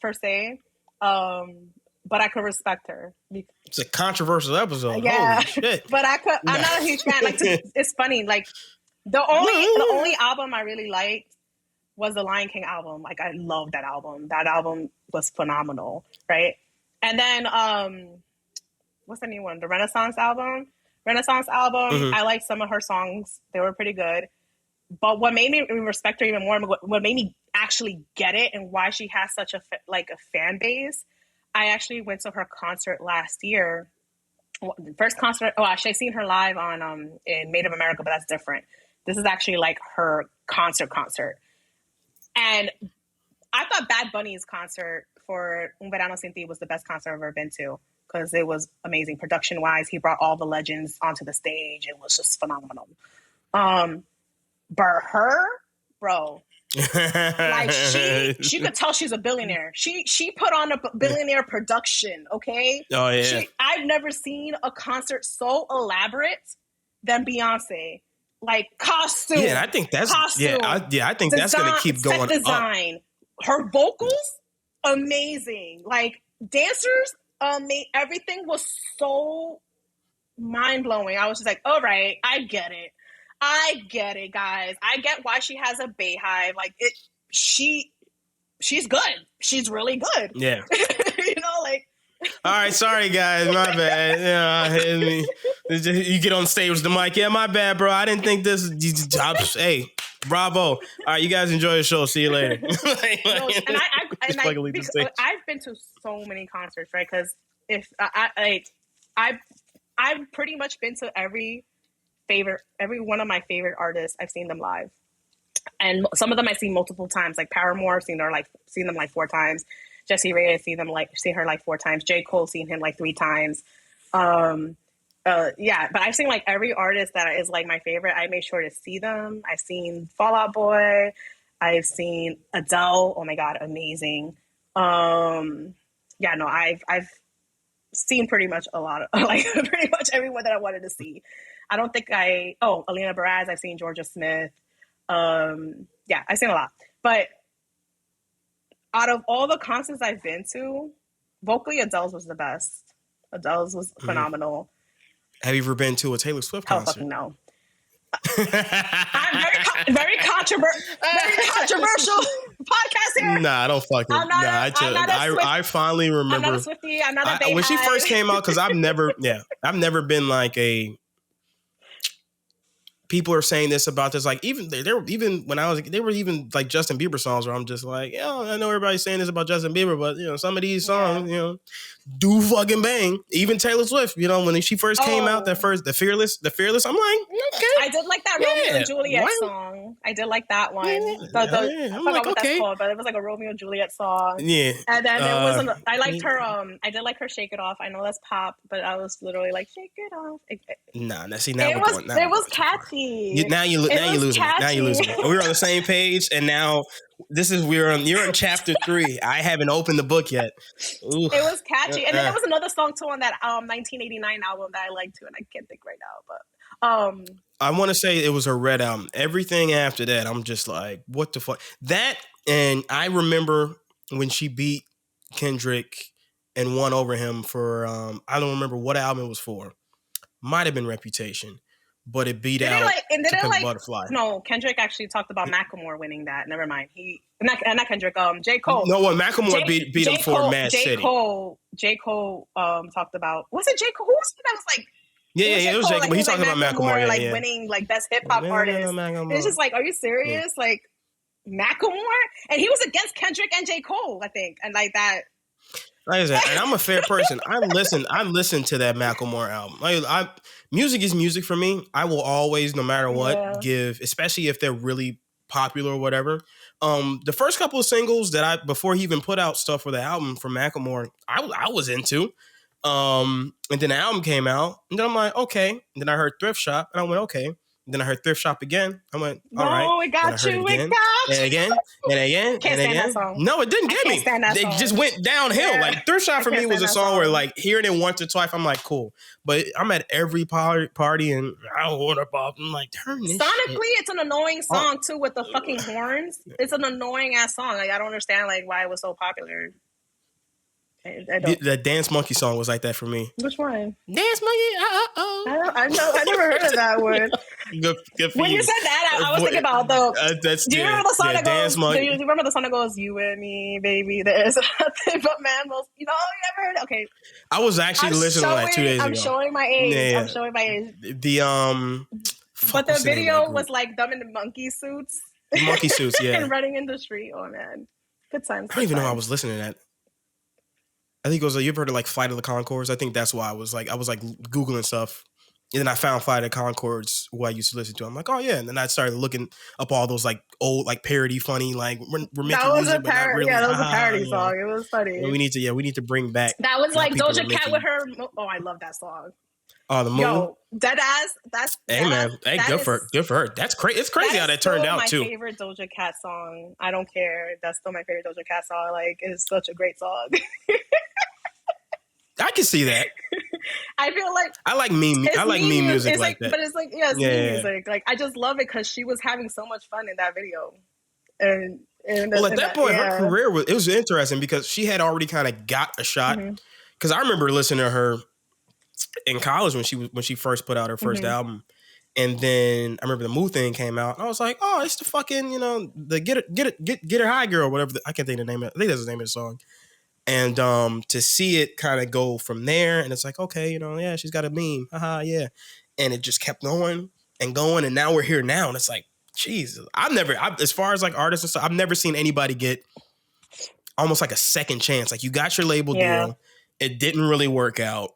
per se, but I could respect her. It's a controversial episode. Yeah, holy shit! But I'm not a huge fan. Like it's funny. Like the only album I really liked was the Lion King album. Like I loved that album. That album was phenomenal, right? And then what's the new one? The Renaissance album. I liked some of her songs. They were pretty good. But what made me respect her even more, what made me actually get it, and why she has such a fan base, I actually went to her concert last year. The first concert. Oh, actually, I seen her live on in Made of America, but that's different. This is actually like her concert. And I thought Bad Bunny's concert for Un Verano Sin Ti was the best concert I've ever been to because it was amazing production-wise. He brought all the legends onto the stage. It was just phenomenal. But her, bro, like she could tell she's a billionaire. She put on a billionaire production, okay? Oh, yeah. I've never seen a concert so elaborate than Beyonce. Like costume. Yeah, I think that's costume, I think design, that's gonna keep going design. Up. Her vocals, amazing. Like dancers, everything was so mind blowing. I was just like, all right, I get it, guys. I get why she has a Bayhive. Like she's good. She's really good. Yeah. You know, like. All right, sorry guys, my bad. Yeah, you get on stage with the mic. Yeah, my bad, bro. I didn't think this. Hey, bravo. All right, you guys enjoy the show. See you later. I've been to so many concerts, right? Because I've pretty much been to every one of my favorite artists. I've seen them live, and some of them I've seen multiple times. Like Paramore, I've seen them like 4 times. Jessie Reyes, seen her like 4 times. J. Cole, seen him like 3 times. Yeah, but I've seen like every artist that is like my favorite. I made sure to see them. I've seen Fall Out Boy. I've seen Adele. Oh my God, amazing. Yeah, no, I've seen pretty much a lot of like pretty much everyone that I wanted to see. I don't think Alina Baraz. I've seen Georgia Smith. Yeah, I've seen a lot, but. Out of all the concerts I've been to, vocally Adele's was the best. Adele's was phenomenal. Have you ever been to a Taylor Swift concert? Fucking no. I'm very controversial podcast here. Nah, I don't fucking. I finally remember. I'm not a Swiftie. I'm not a Bayhive. When she first came out, because I've never been like a people are saying this about this. Like even they were even when I was they were even like Justin Bieber songs where I'm just like, yeah, I know everybody's saying this about Justin Bieber, but you know some of these songs, you know, do fucking bang. Even Taylor Swift, you know, when she first came out, the Fearless, I'm like, okay, I did like that Romeo and Juliet song. I did like that one. I forgot what that's called, but it was like a Romeo and Juliet song. Yeah, and then there was I liked her. I did like her Shake It Off. I know that's pop, but I was literally like Shake It Off. It was catchy. Now you're losing it. Now you're losing it. We were on the same page, and now you're in chapter 3. I haven't opened the book yet. Ooh. It was catchy, and then there was another song too on that 1989 album that I liked too, and I can't think right now, but I want to say it was her Red album. Everything after that, I'm just like, what the fuck? That, and I remember when she beat Kendrick and won over him for I don't remember what album it was for. Might have been Reputation, but it beat out Butterfly. No, Kendrick actually talked about Macklemore winning that. Never mind. Not Kendrick. J. Cole. No, what Macklemore beat him for Mad City. J. Cole talked about. Was it J. Cole? Who was it that was like? Yeah, it was J. Cole. But he talked about Macklemore, winning like best hip hop artist. It's just like, are you serious? Yeah. Like Macklemore, and he was against Kendrick and J. Cole, I think, and like that. Like I said, and I'm a fair person. I listen to that Macklemore album. Music is music for me. I will always, no matter what, give, especially if they're really popular or whatever. The first couple of singles that before he even put out stuff for the album from Macklemore, I was into. And then the album came out, and then I'm like, okay. And then I heard Thrift Shop, and I went, okay. And then I heard Thrift Shop again. I went, all right. Oh, it got you. And again. Can't stand that song. No, it didn't get me. They just went downhill. Yeah. Like Thrift Shop for me was a song where like hearing it once or twice, I'm like, cool. But I'm at every party and I want to pop. I'm like, turn this sonically, shit. It's an annoying song too with the fucking horns. It's an annoying ass song. Like I don't understand like why it was so popular. The Dance Monkey song was like that for me. Which one? Dance Monkey. I never heard of that one. Good when you said that, I was thinking about the. Do you remember the song that goes? Do you remember the song that goes? You and me, baby. There's nothing but mammals. You know, you never heard it? Okay. I was actually listening to that 2 days ago. I'm showing my age. Yeah. I'm showing my age. But the video was like them in the monkey suits. The monkey suits, yeah. And running in the street. Oh man, good times. I don't even know I was listening to that. I think it was you've heard of like Flight of the Conchords. I think that's why I was like Googling stuff. And then I found Flight of the Conchords, who I used to listen to. I'm like, oh yeah. And then I started looking up all those like old like parody funny like we're making that was music, a parody. Really, yeah, that was a parody song. It was funny. And we need to bring back. That was like Doja Cat with her. Oh, I love that song. Oh, the movie. Yo, that's. Man. Hey, good for her. That's crazy. It's crazy how that turned out too. My favorite Doja Cat song. I don't care. That's still my favorite Doja Cat song. Like, it's such a great song. I can see that. I feel like I like meme music like that. But it's like it's meme music. Like I just love it because she was having so much fun in that video. And well, at that point, her career was interesting because she had already kind of got a shot. Because I remember listening to her in college when she first put out her first album, and then I remember the Moo thing came out. And I was like, oh, it's the fucking the get her high girl or whatever. I can't think of the name of it. I think that's the name of the song. And to see it kind of go from there, and it's like, okay, yeah, she's got a meme, haha, yeah, and it just kept going and going, and now we're here now, and it's like, Jesus, as far as like artists and stuff, I've never seen anybody get almost like a second chance. Like you got your label deal, it didn't really work out,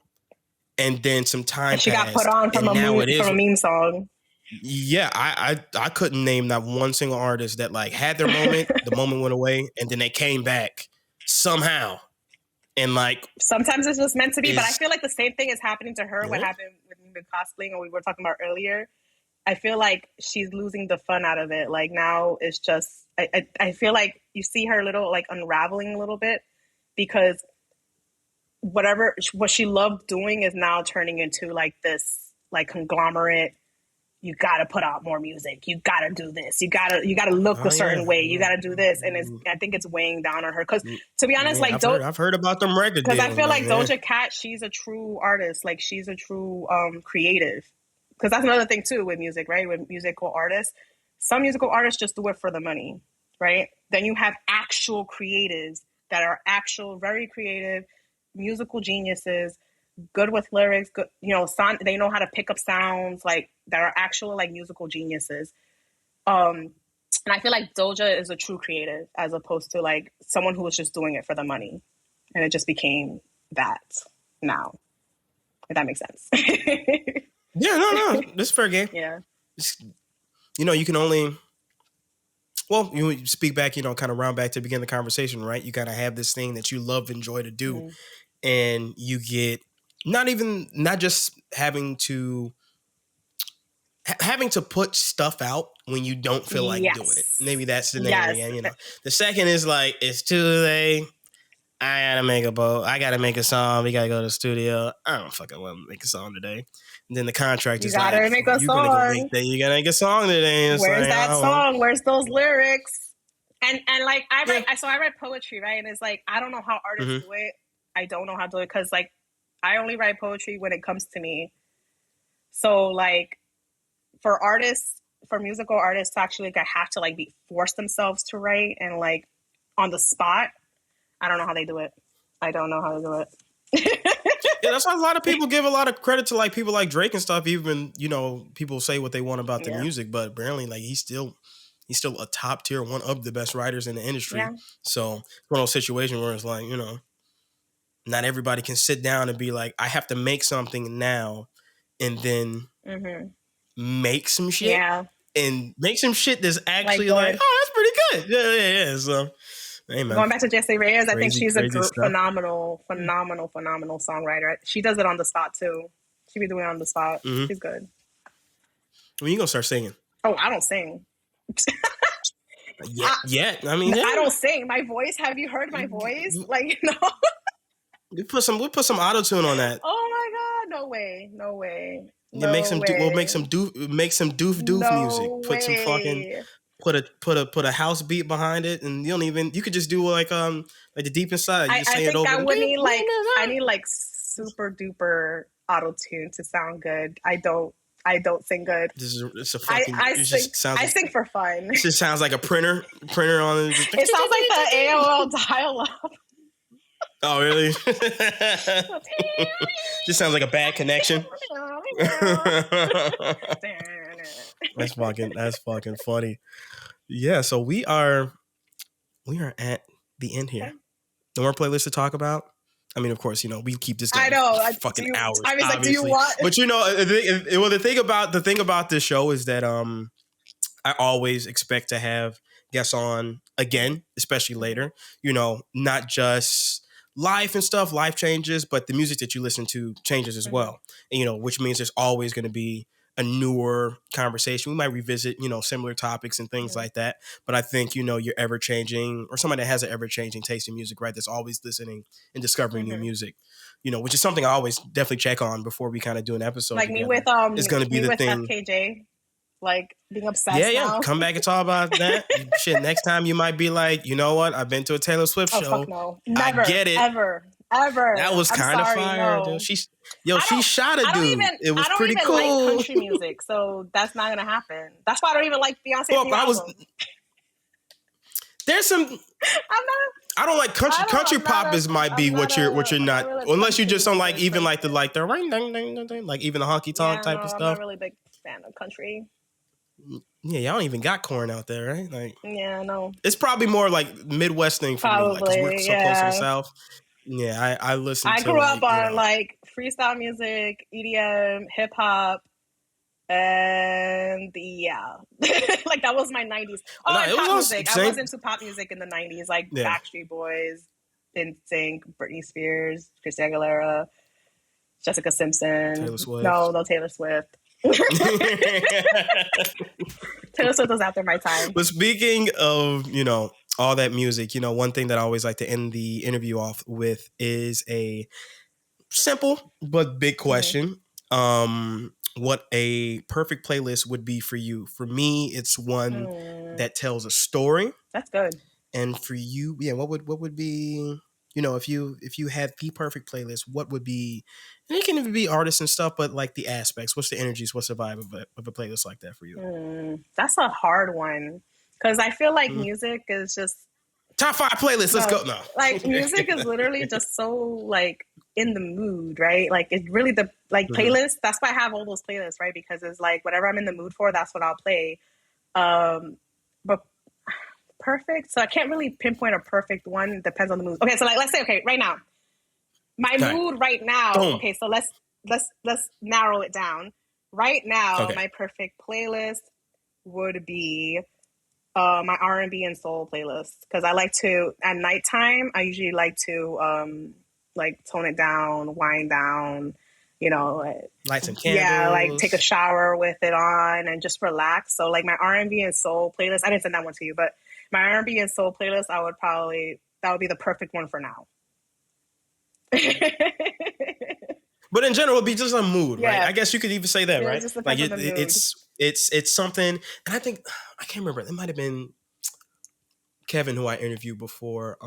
and then some time she passed, got put on from a meme song. Yeah, I couldn't name not one single artist that like had their moment, the moment went away, and then they came back somehow. And like sometimes it's just meant to be, but I feel like the same thing is happening to her. What happened with me with cosplaying, or we were talking about earlier. I feel like she's losing the fun out of it. Like now it's just I feel like you see her little like unraveling a little bit because what she loved doing is now turning into like this like conglomerate. You got to put out more music. You got to do this. You got to look a certain way. You got to do this. And I think it's weighing down on her. Because to be honest, like I've heard about them record deals. Because I feel like Doja Cat, she's a true artist. Like she's a true creative. Because that's another thing too with music, right? With musical artists, some musical artists just do it for the money, right? Then you have actual creatives that are actual, very creative, musical geniuses good with lyrics, good, they know how to pick up sounds like that are actual like musical geniuses. And I feel like Doja is a true creative as opposed to like someone who was just doing it for the money. And it just became that now. If that makes sense. Yeah, no. This is fair game. Yeah. You can only, well, you speak back, kind of round back to begin the conversation, right? You got to have this thing that you love, enjoy to do. Mm-hmm. And you get not just having to put stuff out when you don't feel like doing it. Maybe that's the name again, The second is like, it's Tuesday. I gotta make a boat. I gotta make a song. We gotta go to the studio. I don't fucking want to make a song today. And then the contract is like, make a song. You gotta make a song today. Where's like, that song? Where's those lyrics? And like I write poetry, right? And it's like, I don't know how artists do it. I don't know how to do it because like I only write poetry when it comes to me. So like for musical artists to actually like have to like force themselves to write and like on the spot, I don't know how they do it. I don't know how to do it. Yeah, that's why a lot of people give a lot of credit to like people like Drake and stuff. Even people say what they want about the music, but apparently like he's still a top tier, one of the best writers in the industry. Yeah. So it's one of those situations where it's like not everybody can sit down and be like, I have to make something now, and then make some shit. Yeah. And make some shit that's actually like oh, that's pretty good. Yeah. So. Hey, going back to Jessie Reyez, I think she's a phenomenal songwriter. She does it on the spot too. She be doing it on the spot. Mm-hmm. She's good. When you gonna start singing? Oh, I don't sing. Yeah. I mean, I don't sing. My voice. Have you heard my voice? Like We put some auto-tune on that. Oh my god! No way. Yeah, make some doof music. Put some fucking. Put a house beat behind it, and you could just do like the deep inside. You I think I would need I need like super duper auto tune to sound good. I don't sing good. I sing for fun. It just sounds like a printer on it. It sounds like the AOL dial-up. Oh really? Just sounds like a bad connection. That's fucking funny. Yeah, so we are at the end here. No more playlists to talk about. I mean, of course, we keep this going. I know, fucking hours. I mean, like, do you want? But the thing about this show is that I always expect to have guests on again, especially later. Not just life and stuff, life changes, but the music that you listen to changes as well. And which means there's always going to be a newer conversation. We might revisit, similar topics and things like that. But I think, you're ever changing, or somebody that has an ever changing taste in music, right? That's always listening and discovering new music, which is something I always definitely check on before we kind of do an episode. Like together. Me with it's going to be the thing. FKJ, like being obsessed. Yeah. Now. Come back and talk about that. Shit. Next time you might be like, you know what? I've been to a Taylor Swift show. Fuck no. Never. I get it. Ever. That was kind of fire. No. Dude. She shot a dude. It was pretty cool. I don't even like country music, so that's not gonna happen. That's why I don't even like Beyonce's There's some. I don't like country. Country pop might be what you're not, really unless you just don't like even like the ring ding ding ding, like even the honky tonk type of stuff. I'm not really a big fan of country. Yeah, y'all don't even got corn out there, right? Like, yeah, no. It's probably more like Midwest thing for me, like, 'cause we're so close to the South. Yeah, I listen. I grew up on like freestyle music, EDM, hip hop, and like that was my 90s. Oh, and pop music. I was into pop music in the 90s, like Backstreet Boys, NSYNC, Britney Spears, Christina Aguilera, Jessica Simpson. Taylor Swift. No Taylor Swift. Taylor Swift was after my time. But speaking of, all that music, one thing that I always like to end the interview off with is a simple but big question. What a perfect playlist would be for you. For me, it's one that tells a story. That's good. And for you, what would be, if you had the perfect playlist, what would be, and it can even be artists and stuff, but like the aspects, what's the energies, what's the vibe of a playlist like that for you? That's a hard one. Because I feel like music is just... Top 5 playlists, let's go. No. Like, music is literally just so, like, in the mood, right? Like it's really the like playlist. That's why I have all those playlists, right? Because it's like whatever I'm in the mood for, that's what I'll play. But perfect. So I can't really pinpoint a perfect one. It depends on the mood. Okay, so like let's say right now. My mood right now. Boom. Okay, so let's narrow it down. Right now, my perfect playlist would be my R&B and soul playlist, because I like to at nighttime. I usually like to like tone it down, wind down, you know, light some candles. Yeah, like take a shower with it on and just relax. So like my R&B and soul playlist. I didn't send that one to you, but my R&B and soul playlist, that would be the perfect one for now. But in general, it'd be just a mood, right? I guess you could even say that, right? Like it's something, and I think I can't remember. It might have been Kevin who I interviewed before.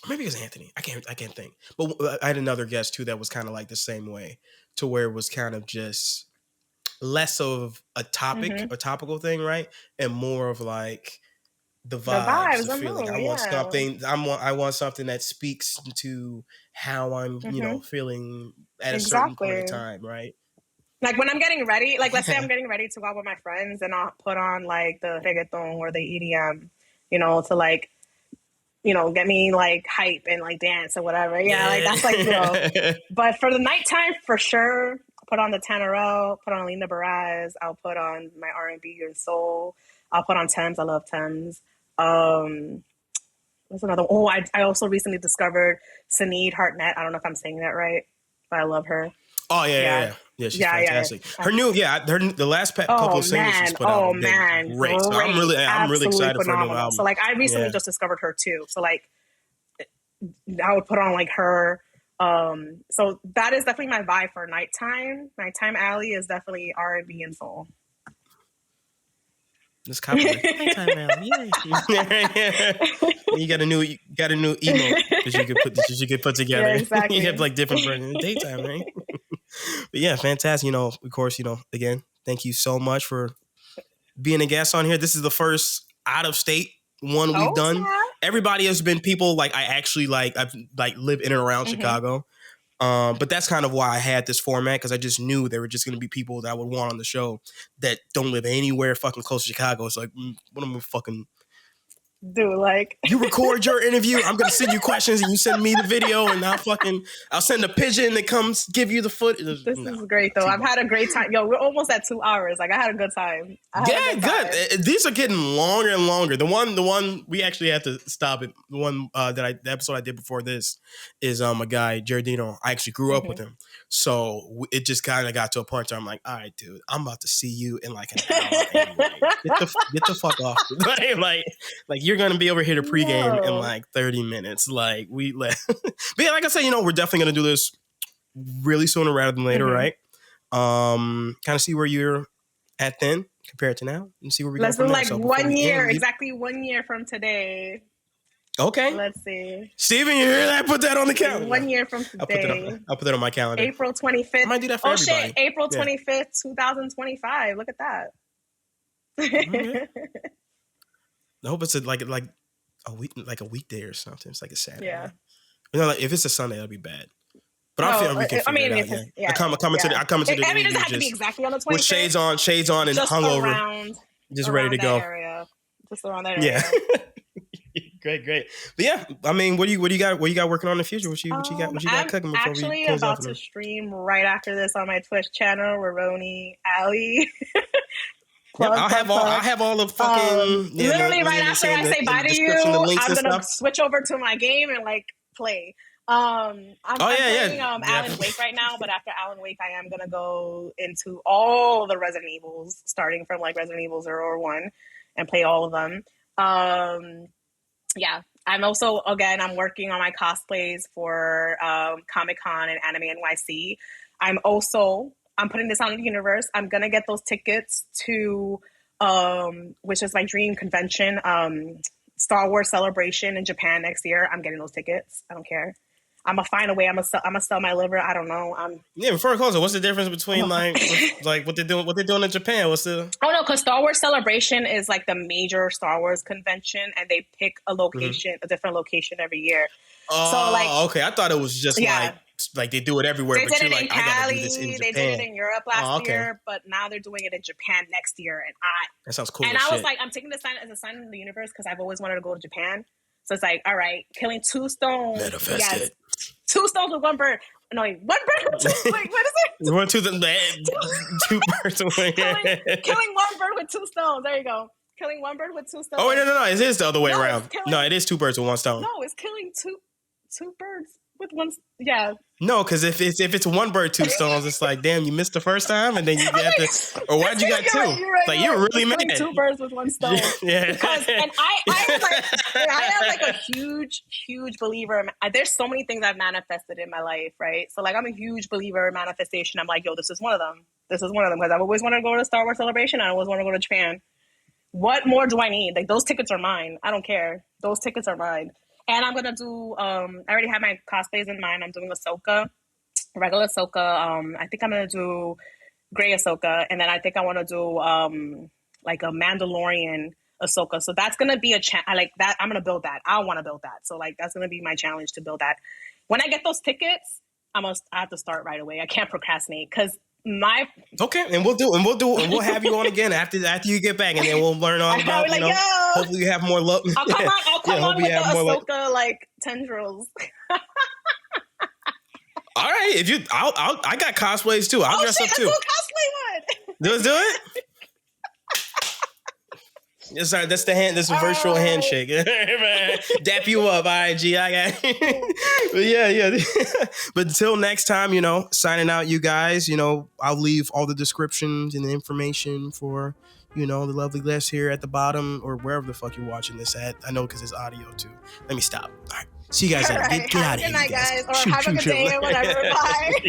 Maybe it was Anthony. I can't think. But I had another guest too that was kind of like the same way, to where it was kind of just less of a topic, a topical thing, right, and more of like the vibes, the feeling. I want something. I want something that speaks to how I'm, you know, feeling at a certain point in time, right? Like when I'm getting ready, like let's say I'm getting ready to go out with my friends, and I'll put on like the reggaeton or the EDM, you know, to like, you know, get me like hype and like dance or whatever. Yeah, like that's like, you know. But for the nighttime, for sure, put on the Tannerelle, put on Lena Baraz. I'll put on my R&B and soul. I'll put on Thames. I love Thames. What's another? Oh, I also recently discovered Sinead Hartnett. I don't know if I'm saying that right, but I love her. Oh yeah, she's fantastic. Her new, the last couple of singles she's put out have been great. So I'm really excited for her new album. So like I recently just discovered her too. So like I would put on like her. So that is definitely my vibe for nighttime. Nighttime Alley is definitely R&B and soul. This copyright. Nighttime Alley, You got a new emote that you could put together. Yeah, exactly. You have like different versions in the daytime, right? But yeah, fantastic. You know, of course, you know, again, thank you so much for being a guest on here. This is the first out of state one we've done. Yeah. Everybody has been people like I actually like I've like live in and around Chicago. But that's kind of why I had this format, because I just knew there were just going to be people that I would want on the show that don't live anywhere fucking close to Chicago. It's like, what am I fucking do? Like, you record your interview, I'm going to send you questions, and you send me the video, and I'll send a pigeon that comes give you the footage. This is great though. I've had a great time. Yo, we're almost at 2 hours. Like I had a good time. Good. These are getting longer and longer. The one we actually had to stop it. The one the episode I did before this is a guy, Giardino. I actually grew up with him. So it just kind of got to a point where I'm like, all right, dude, I'm about to see you in like an hour anyway. Get the fuck off. like you're gonna be over here to pregame in like 30 minutes. Like but yeah, like I said, you know, we're definitely gonna do this really sooner rather than later, right? Kind of see where you're at then compared to now, and see where we go. Let's do like 1 year, exactly 1 year from today. Okay. Let's see. Steven, you hear that? Put that on the calendar. 1 year from today. I'll put that on my calendar. April 25th. I might do that for everybody. Shit, April 25th, 2025. Look at that. Okay. I hope it's like a weekday or something. It's like a Saturday. Yeah. You know, like if it's a Sunday, that'll be bad. But I'm feeling we can figure it out. Yeah. I come into the I mean, it doesn't have to be exactly on the 25th. With shades on, and just hungover, just ready to go. Area. Just around that area. Yeah. Great. But yeah, I mean, what do you got working on in the future? What you got cooking before we close off? I'm actually about to stream right after this on my Twitch channel, RUROUNI ALY. I'll have all the fucking literally right after I say bye to you, I'm gonna switch over to my game and like play. I'm playing Alan Wake right now, but after Alan Wake, I am gonna go into all the Resident Evils, starting from like Resident Evil 0 or 1, and play all of them. Yeah, I'm also I'm working on my cosplays for Comic-Con and Anime NYC. I'm putting this out in the universe. I'm gonna get those tickets to which is my dream convention, Star Wars Celebration in Japan next year. I'm getting those tickets. I don't care. I'm gonna find a way. I'm gonna sell my liver. I don't know. Yeah, before we close it, what's the difference between like what they're doing in Japan? What's the? Oh no, because Star Wars Celebration is like the major Star Wars convention, and they pick a location, a different location every year. Oh, so, like, okay. I thought it was just like they do it everywhere. They but did you're it in like, Cali. I gotta do this in Japan. They did it in Europe last year, but now they're doing it in Japan next year. And that sounds cool. And I was like, I'm taking this sign as a sign in the universe because I've always wanted to go to Japan. So it's like, all right, killing 2 stones. Manifest it. 2 stones with 1 bird. No, wait, 1 bird with 2. Wait, what is it? 1 to the 2 birds away. Killing 1 bird with 2 stones. There you go. Killing 1 bird with 2 stones. Oh wait, no. It is the other way around. No, it is 2 birds with 1 stone. No, it's killing two birds with 1. Yeah. No, because if it's 1 bird, 2 stones, it's like, damn, you missed the first time, and then you have to. Or why'd you got 2? Right, you're really mad. 2 birds with 1 stone. Yeah. Because, and I am like a huge believer. There's so many things I've manifested in my life, right? So like I'm a huge believer in manifestation. I'm like, yo, this is one of them. This is one of them because I've always wanted to go to the Star Wars Celebration. I always want to go to Japan. What more do I need? Like those tickets are mine. I don't care. Those tickets are mine. And I'm gonna do. I already have my cosplays in mind. I'm doing Ahsoka, regular Ahsoka. I think I'm gonna do Gray Ahsoka, and then I think I want to do like a Mandalorian Ahsoka. So that's gonna be I like that. I'm gonna build that. I want to build that. So like that's gonna be my challenge to build that. When I get those tickets, I have to start right away. I can't procrastinate because and we'll have you on again after you get back, and then we'll learn all about hopefully you have more luck. I'll come on with the Ahsoka like tendrils. All right, I got cosplays too. I'll dress up too. Let's do a cosplay one. Let's do it. Yes, sorry, that's the hand. That's a virtual handshake. Dap you up, IG. I got. But yeah. But until next time, signing out, you guys. I'll leave all the descriptions and the information for the lovely guests here at the bottom or wherever the fuck you're watching this at. I know because it's audio too. Let me stop. All right, see you guys later. Right. Get out of here, night, guys. Or have a good day or whatever. Bye.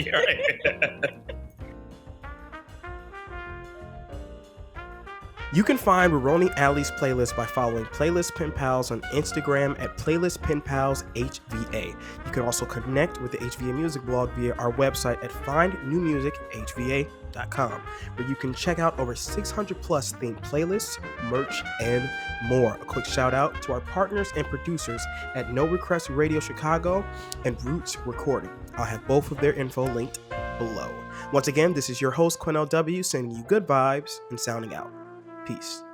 You can find RUROUNI ALY's playlist by following Playlist Penpals on Instagram at Playlist Penpals HVA. You can also connect with the HVA Music blog via our website at findnewmusichva.com, where you can check out over 600 plus themed playlists, merch, and more. A quick shout out to our partners and producers at No Request Radio Chicago and Roots Recording. I'll have both of their info linked below. Once again, this is your host, Quinn LW, sending you good vibes and sounding out. Peace.